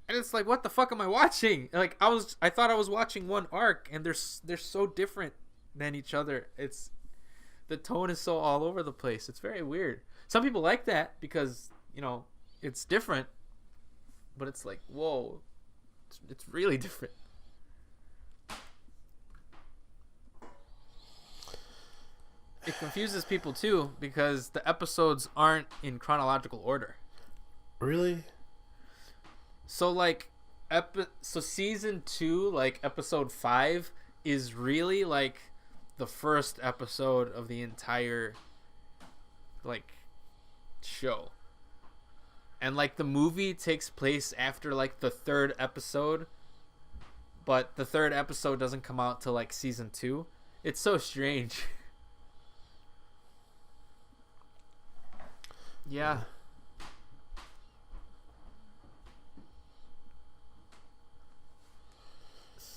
And it's like, what the fuck am I watching? Like I thought I was watching one arc, and they're so different than each other. It's the tone is so all over the place. It's very weird. Some people like that because it's different, but it's like, whoa, it's really different. It confuses people too because the episodes aren't in chronological order. Really? So like season 2, like episode 5 is really like the first episode of the entire like show. And like the movie takes place after like the 3rd episode, but the 3rd episode doesn't come out till like season 2. It's so strange. Yeah.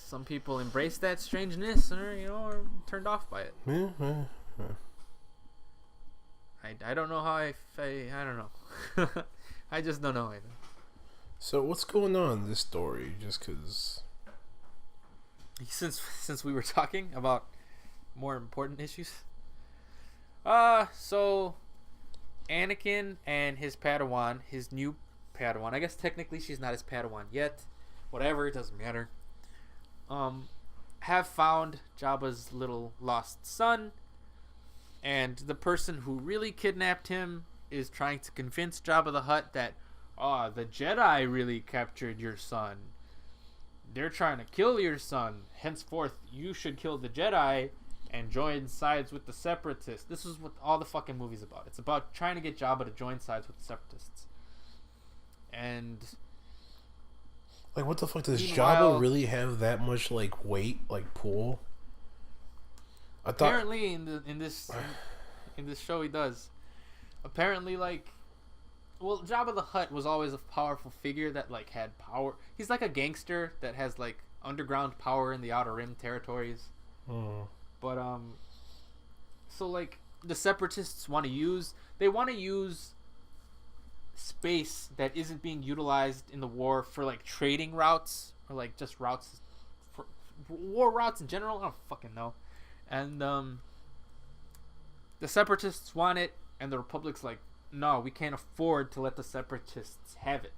some people embrace that strangeness, or are turned off by it. Yeah. I don't know how I don't know. I just don't know either. So what's going on in this story? Just because. Since we were talking about more important issues. So Anakin and his Padawan, his new Padawan. I guess technically she's not his Padawan yet. Whatever, it doesn't matter. Have found Jabba's little lost son, and the person who really kidnapped him is trying to convince Jabba the Hutt that, the Jedi really captured your son. They're trying to kill your son. Henceforth, you should kill the Jedi and join sides with the Separatists. This is what all the fucking movie's about. It's about trying to get Jabba to join sides with the Separatists. And like, what the fuck, does Jabba really have that much like weight, like pull? Apparently, in this show, he does. Apparently, like, well, Jabba the Hutt was always a powerful figure that like had power. He's like a gangster that has like underground power in the Outer Rim territories. But so like the Separatists want to use space that isn't being utilized in the war for like trading routes, or like just routes for war routes in general. I don't fucking know. And the Separatists want it, and the Republic's like, no, we can't afford to let the Separatists have it.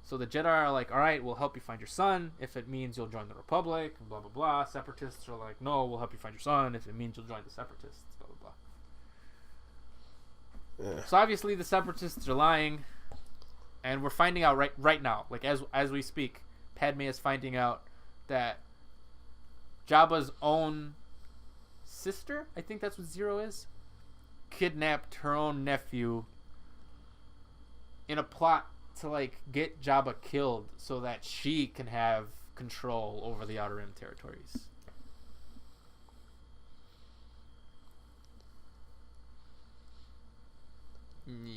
So the Jedi are like, all right, we'll help you find your son if it means you'll join the Republic, and blah blah blah. Separatists are like, no, we'll help you find your son if it means you'll join the Separatists, blah blah blah. Yeah. So obviously the Separatists are lying, and we're finding out right now, like as we speak, Padme is finding out that Jabba's own sister, I think that's what Zero is, kidnapped her own nephew in a plot to like get Jabba killed so that she can have control over the Outer Rim territories.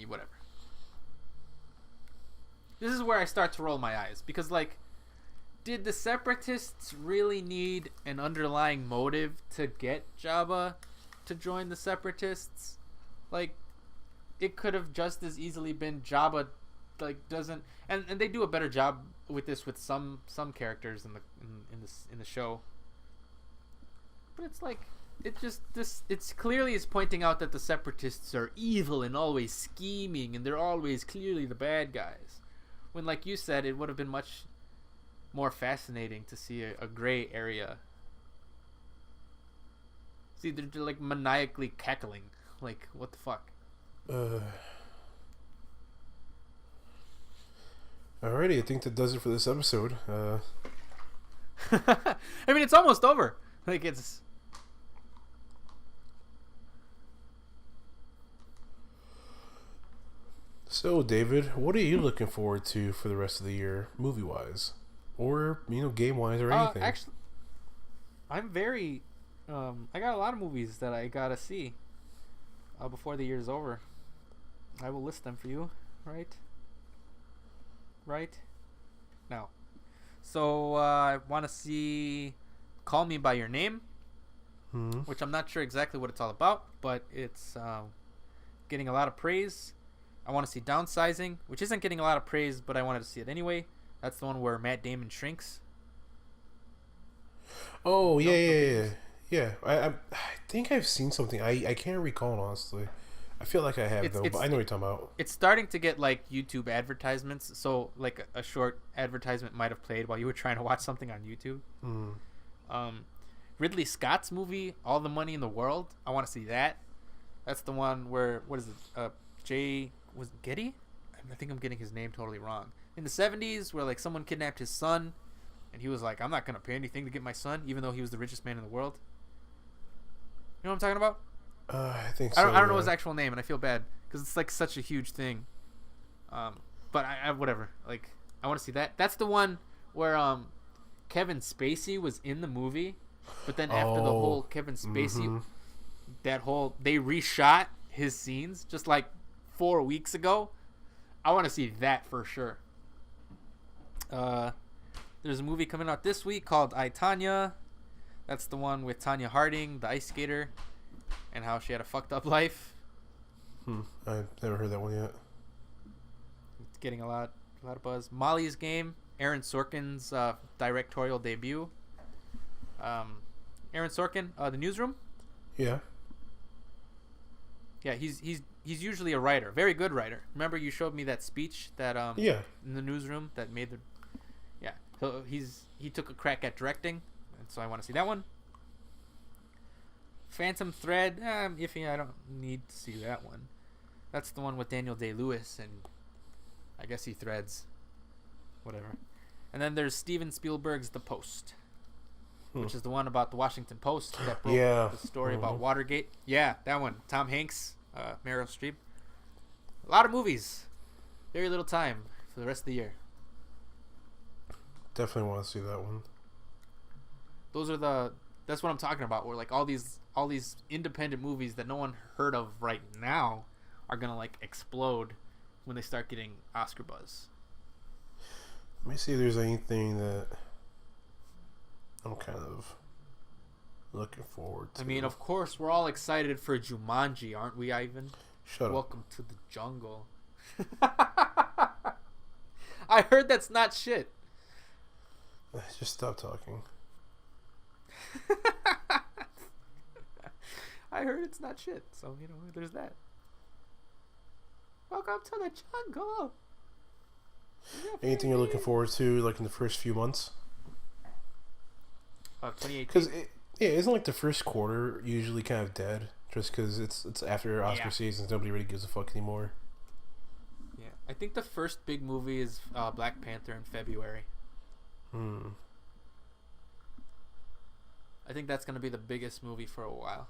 Whatever. This is where I start to roll my eyes, because like, did the Separatists really need an underlying motive to get Jabba to join the Separatists? Like, it could have just as easily been Jabba like doesn't, and they do a better job with this with some characters in the show. But it's like, it's clearly is pointing out that the Separatists are evil and always scheming, and they're always clearly the bad guys. When, like you said, it would have been much more fascinating to see a gray area. See, they're like maniacally cackling. Like, what the fuck? Alrighty, I think that does it for this episode. I mean, it's almost over. Like, it's... So, David, what are you looking forward to for the rest of the year, movie-wise? Or, game-wise, or anything? Actually, I'm very... I got a lot of movies that I gotta see before the year's over. I will list them for you, right now. So I want to see Call Me by Your Name, which I'm not sure exactly what it's all about, but it's getting a lot of praise. I want to see Downsizing, which isn't getting a lot of praise, but I wanted to see it anyway. That's the one where Matt Damon shrinks. Oh, yeah. I think I've seen something. I can't recall, honestly. I feel like I have, but I know what you're talking about. It's starting to get like YouTube advertisements. So like a short advertisement might have played while you were trying to watch something on YouTube. Ridley Scott's movie, All the Money in the World. I want to see that. That's the one where, what is it? Was it Getty? I think I'm getting his name totally wrong. In the 70s, where like someone kidnapped his son, and he was like, I'm not going to pay anything to get my son, even though he was the richest man in the world. You know what I'm talking about? I think so. I don't know his actual name, and I feel bad because it's like such a huge thing. But I whatever. Like, I want to see that. That's the one where Kevin Spacey was in the movie, but then after the whole Kevin Spacey, they reshot his scenes just like 4 weeks ago. I want to see that for sure. There's a movie coming out this week called I, Tanya. That's the one with Tanya Harding, the ice skater, and how she had a fucked up life. I've never heard that one yet. It's getting a lot of buzz. Molly's Game, Aaron Sorkin's directorial debut. Aaron Sorkin, The Newsroom. Yeah. Yeah, he's usually a writer, very good writer. Remember you showed me that speech that in the Newsroom that made the so he took a crack at directing, and so I want to see that one. Phantom Thread, iffy. I don't need to see that one. That's the one with Daniel Day-Lewis, and I guess he threads, whatever. And then there's Steven Spielberg's The Post, which is the one about the Washington Post that broke the story about Watergate. Yeah, that one. Tom Hanks, Meryl Streep. A lot of movies. Very little time for the rest of the year. Definitely want to see that one. That's what I'm talking about. Where like all these independent movies that no one heard of right now are gonna like explode when they start getting Oscar buzz. Let me see if there's anything that I'm kind of looking forward to. I mean, of course, we're all excited for Jumanji, aren't we, Ivan? Shut up. Welcome to the jungle. I heard that's not shit. Just stop talking. I heard it's not shit, so there's that. Welcome to the jungle. Anything you're looking forward to, like in the first few months? 2018. Because isn't like the first quarter usually kind of dead, just because it's after Oscar seasons, nobody really gives a fuck anymore. Yeah, I think the first big movie is Black Panther in February. I think that's gonna be the biggest movie for a while.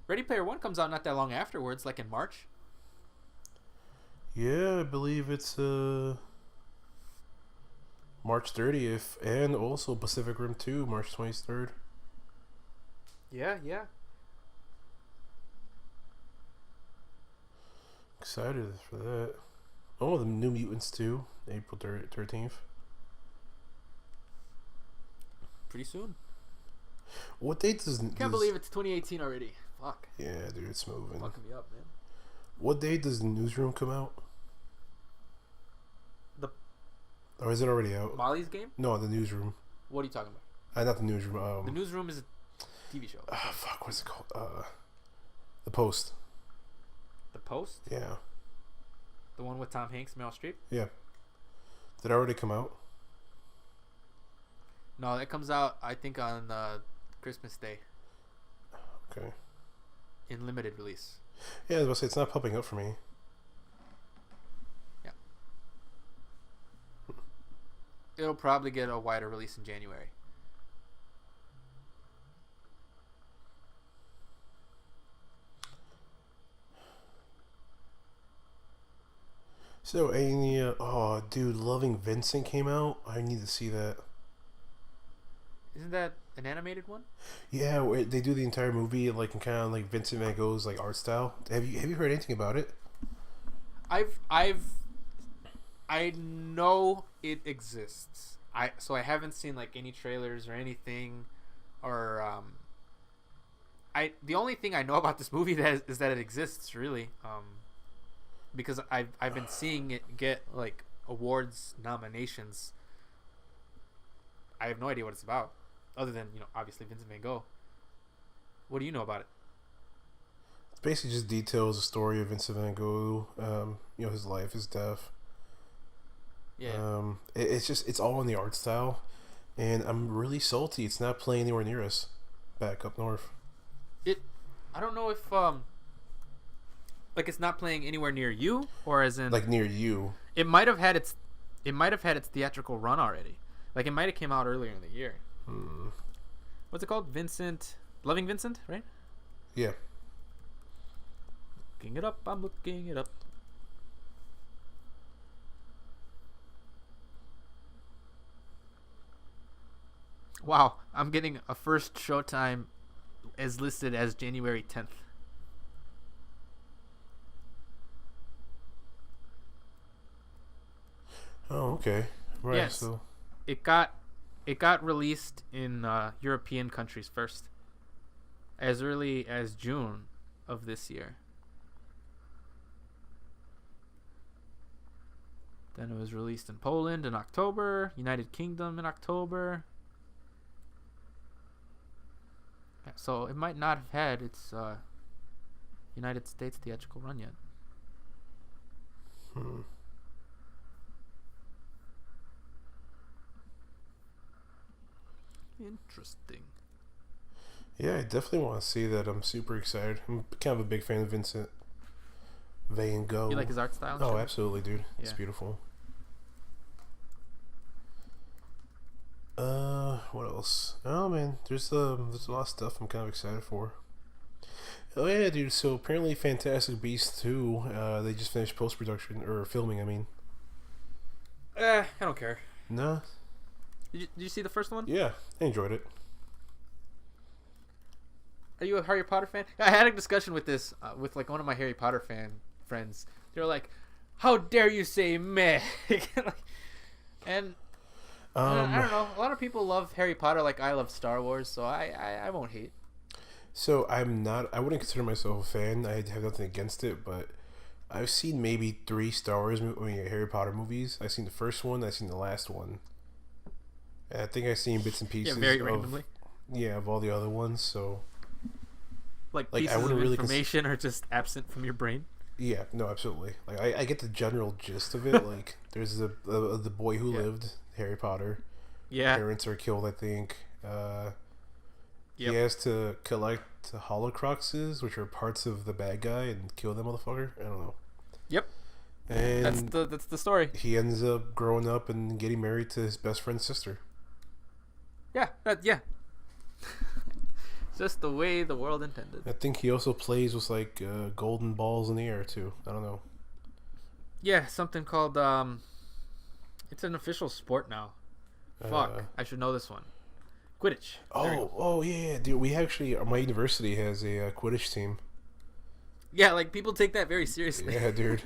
Ready Player One comes out not that long afterwards, like in March. Yeah, I believe it's March 30th, and also Pacific Rim 2, March 23rd. Yeah. Excited for that. Oh, the New Mutants 2, April 13th. Pretty soon. What date does... Can't believe it's 2018 already. Fuck. Yeah, dude, it's moving. Fucking me up, man. What date does the Newsroom come out? Or is it already out? Molly's Game? No, the Newsroom. What are you talking about? Not the Newsroom. The Newsroom is a TV show. Fuck, what's it called? The Post. The Post? Yeah. The one with Tom Hanks, Meryl Streep? Yeah. Did it already come out? No, that comes out, I think, on Christmas Day. Okay. In limited release. Yeah, I was about to say, it's not popping up for me. Yeah. It'll probably get a wider release in January. So, oh, dude, Loving Vincent came out. I need to see that. Isn't that an animated one? Yeah, where they do the entire movie like in kind of like Vincent Van Gogh's like art style. Have you heard anything about it? I know it exists. I haven't seen like any trailers or anything, or the only thing I know about this movie is that it exists really, because I've been seeing it get like awards nominations. I have no idea what it's about, other than obviously Vincent Van Gogh. What do you know about it? It basically just details the story of Vincent Van Gogh, his life, his death. Yeah. It's all in the art style, and I'm really salty it's not playing anywhere near us back up north. I don't know if like it's not playing anywhere near you, or as in like near you. It might have had its theatrical run already. Like it might have came out earlier in the year. What's it called? Loving Vincent, right? Yeah. Looking it up. I'm looking it up. Wow, I'm getting a first showtime as listed as January 10th. Oh, okay. Right. Yes, So it got released in European countries first, as early as June of this year. Then it was released in Poland in October, United Kingdom in October. So it might not have had its United States theatrical run yet. Interesting. Yeah, I definitely want to see that. I'm super excited. I'm kind of a big fan of Vincent Van Gogh. You like his art style? Oh, absolutely, dude. Yeah. It's beautiful. What else? Oh man, there's a lot of stuff I'm kind of excited for. Oh yeah, dude. So apparently, Fantastic Beasts 2. They just finished post production or filming. I mean. I don't care. No. Did you see the first one? Yeah, I enjoyed it. Are you a Harry Potter fan? I had a discussion with this with like one of my Harry Potter friends. They were like, "How dare you say meh?" And I don't know. A lot of people love Harry Potter like I love Star Wars, so I won't hate. So I'm not. I wouldn't consider myself a fan. I have nothing against it, but I've seen maybe 3 Star Wars, Harry Potter movies. I've seen the first one. I've seen the last one. And I think I've seen bits and pieces. Yeah, very randomly. Of all the other ones. So. Like pieces I wouldn't of really information are just absent from your brain. Yeah, no, absolutely. Like I get the general gist of it. Like there's the boy who lived, Harry Potter. Yeah. Parents are killed, I think. Yep. He has to collect Horcruxes, which are parts of the bad guy, and kill that motherfucker. I don't know. Yep. And that's the story. He ends up growing up and getting married to his best friend's sister. Yeah. Yeah. Just the way the world intended. I think he also plays with like golden balls in the air too. I don't know. Yeah, something called it's an official sport now. Fuck, I should know this one. Quidditch. Oh yeah, dude. We actually, my university has a Quidditch team. Yeah, like people take that very seriously. Yeah, dude.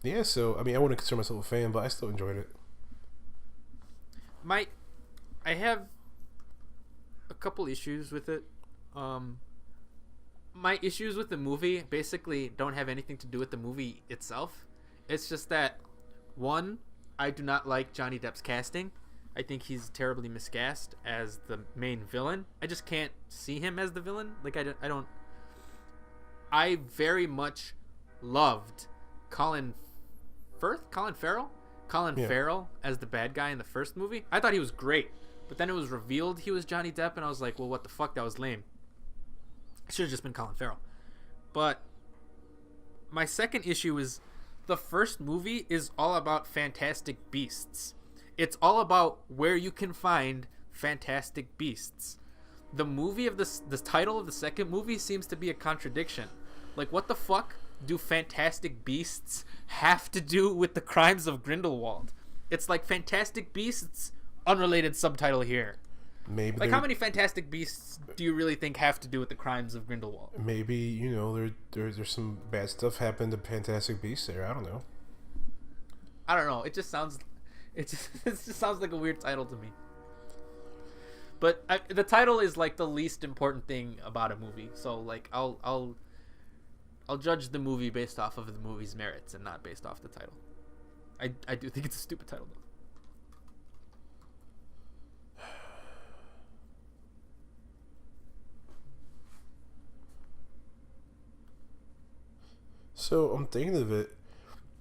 Yeah, so I mean, I wouldn't consider myself a fan, but I still enjoyed it. I have a couple issues with it. My issues with the movie basically don't have anything to do with the movie itself. It's just that, one, I do not like Johnny Depp's casting. I think he's terribly miscast as the main villain. I just can't see him as the villain. Like I don't. I very much loved Colin Farrell as the bad guy in the first movie. I thought he was great. But then it was revealed he was Johnny Depp, and I was like, well, what the fuck? That was lame. It should have just been Colin Farrell. But my second issue is the first movie is all about fantastic beasts. It's all about where you can find fantastic beasts. The movie of the title of the second movie seems to be a contradiction. Like, what the fuck do fantastic beasts have to do with the crimes of Grindelwald? It's like Fantastic Beasts, unrelated subtitle here. Maybe like, how many fantastic beasts do you really think have to do with the crimes of Grindelwald? Maybe, there's some bad stuff happened to Fantastic Beasts there. I don't know. It just sounds like a weird title to me. But the title is like the least important thing about a movie. So like I'll judge the movie based off of the movie's merits and not based off the title. I do think it's a stupid title though. So I'm thinking of it.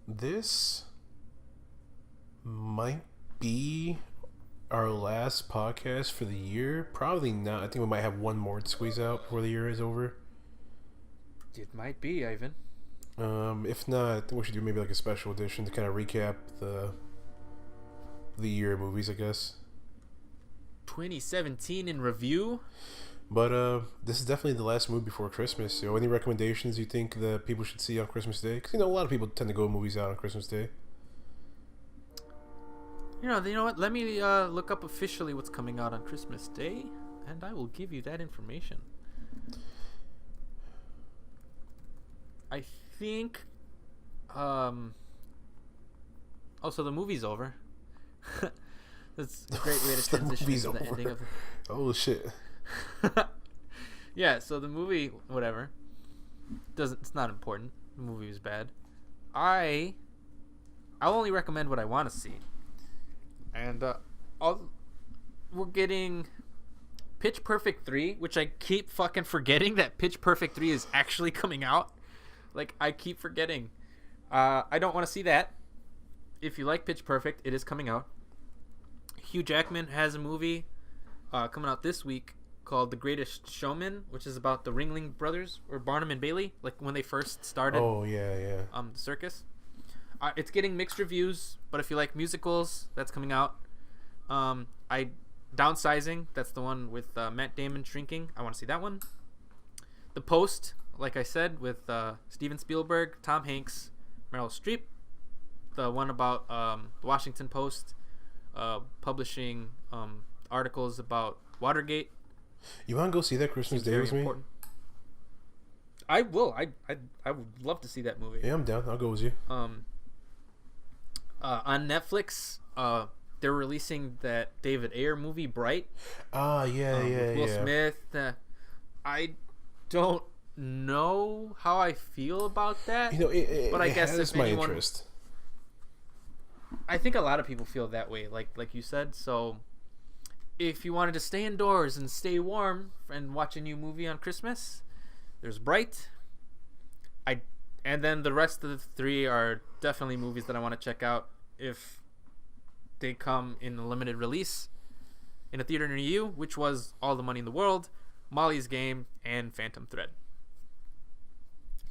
This might be our last podcast for the year. Probably not. I think we might have one more to squeeze out before the year is over. It might be, Ivan. If not, I think we should do maybe like a special edition to kind of recap the year of movies, I guess. 2017 in review. But this is definitely the last movie before Christmas. So, any recommendations you think that people should see on Christmas Day? Because a lot of people tend to go movies out on Christmas Day. You know what? Let me look up officially what's coming out on Christmas Day, and I will give you that information. I think, Oh, so the movie's over. That's a great way to transition into the ending of it. Oh shit. Yeah, so the movie, whatever, it's not important. The movie was bad. I'll only recommend what I want to see. And we're getting Pitch Perfect 3, which I keep fucking forgetting that Pitch Perfect 3 is actually coming out. Like, I keep forgetting. I don't want to see that. If you like Pitch Perfect, it is coming out. Hugh Jackman has a movie coming out this week called The Greatest Showman, which is about the Ringling Brothers, or Barnum and Bailey, like when they first started. Oh, yeah. The circus. It's getting mixed reviews, but if you like musicals, that's coming out. Downsizing, that's the one with Matt Damon shrinking. I want to see that one. The Post, like I said, with Steven Spielberg, Tom Hanks, Meryl Streep. The one about the Washington Post publishing articles about Watergate. You want to go see that Christmas Day with me? I will. I would love to see that movie. Yeah, I'm down. I'll go with you. On Netflix, they're releasing that David Ayer movie, Bright. Yeah. Will Smith. I don't know how I feel about that. But I guess it's my interest. I think a lot of people feel that way, like you said. So, if you wanted to stay indoors and stay warm and watch a new movie on Christmas, there's Bright. And then the rest of the three are definitely movies that I want to check out if they come in a limited release in a theater near you, which was All the Money in the World, Molly's Game, and Phantom Thread.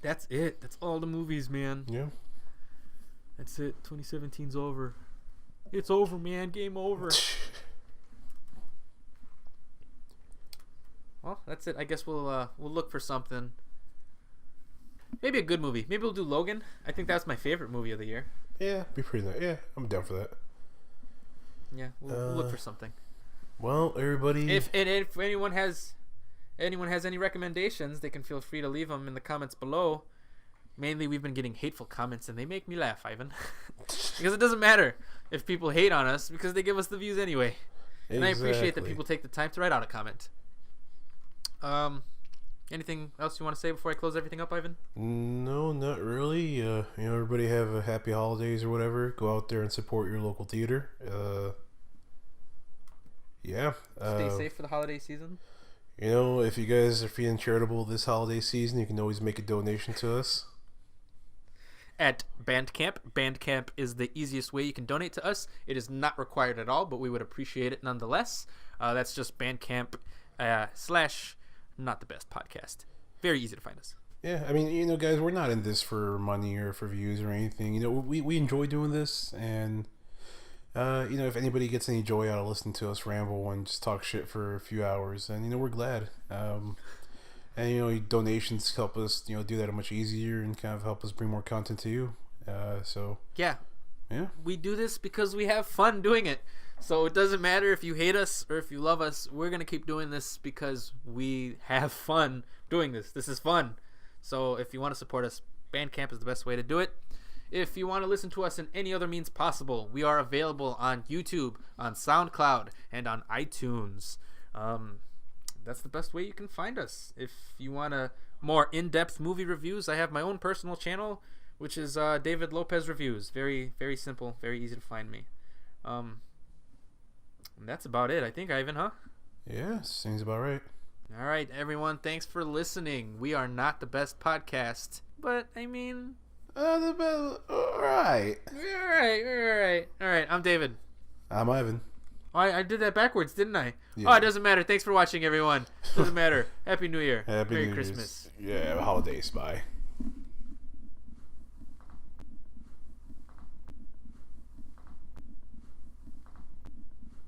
That's it. That's all the movies, man. Yeah. That's it. 2017's over. It's over, man. Game over. Well, that's it. I guess we'll look for something. Maybe a good movie. Maybe we'll do Logan. I think that's my favorite movie of the year. Yeah, be pretty nice. Yeah, I'm down for that. Yeah, we'll look for something. Well, everybody. If anyone has any recommendations, they can feel free to leave them in the comments below. Mainly, we've been getting hateful comments, and they make me laugh, Ivan. Because it doesn't matter if people hate on us, because they give us the views anyway. Exactly. And I appreciate that people take the time to write out a comment. Anything else you want to say before I close everything up, Ivan? No, not really. Everybody have a happy holidays or whatever. Go out there and support your local theater. Yeah. Stay safe for the holiday season. If you guys are feeling charitable this holiday season, you can always make a donation to us. At Bandcamp. Bandcamp is the easiest way you can donate to us. It is not required at all, but we would appreciate it nonetheless. That's just Bandcamp / Not the Best Podcast. Very easy to find us. Yeah, I mean, guys, we're not in this for money or for views or anything. We enjoy doing this, and if anybody gets any joy out of listening to us ramble and just talk shit for a few hours, then we're glad. And donations help us do that much easier and kind of help us bring more content to you. Yeah, we do this because we have fun doing it. So it doesn't matter if you hate us or if you love us. We're going to keep doing this because we have fun doing this. This is fun. So if you want to support us, Bandcamp is the best way to do it. If you want to listen to us in any other means possible, we are available on YouTube, on SoundCloud, and on iTunes. That's the best way you can find us. If you want more in-depth movie reviews, I have my own personal channel, which is David Lopez Reviews. Very, very simple, very easy to find me. And that's about it, I think, Ivan, huh? Yeah, seems about right. All right, everyone, thanks for listening. We are not the best podcast, but, I mean... the best... All right. All right, I'm David. I'm Ivan. Oh, I did that backwards, didn't I? Yeah. Oh, it doesn't matter. Thanks for watching, everyone. Doesn't matter. Happy New Year. Happy Merry New Christmas. Year's. Yeah, holidays. Bye.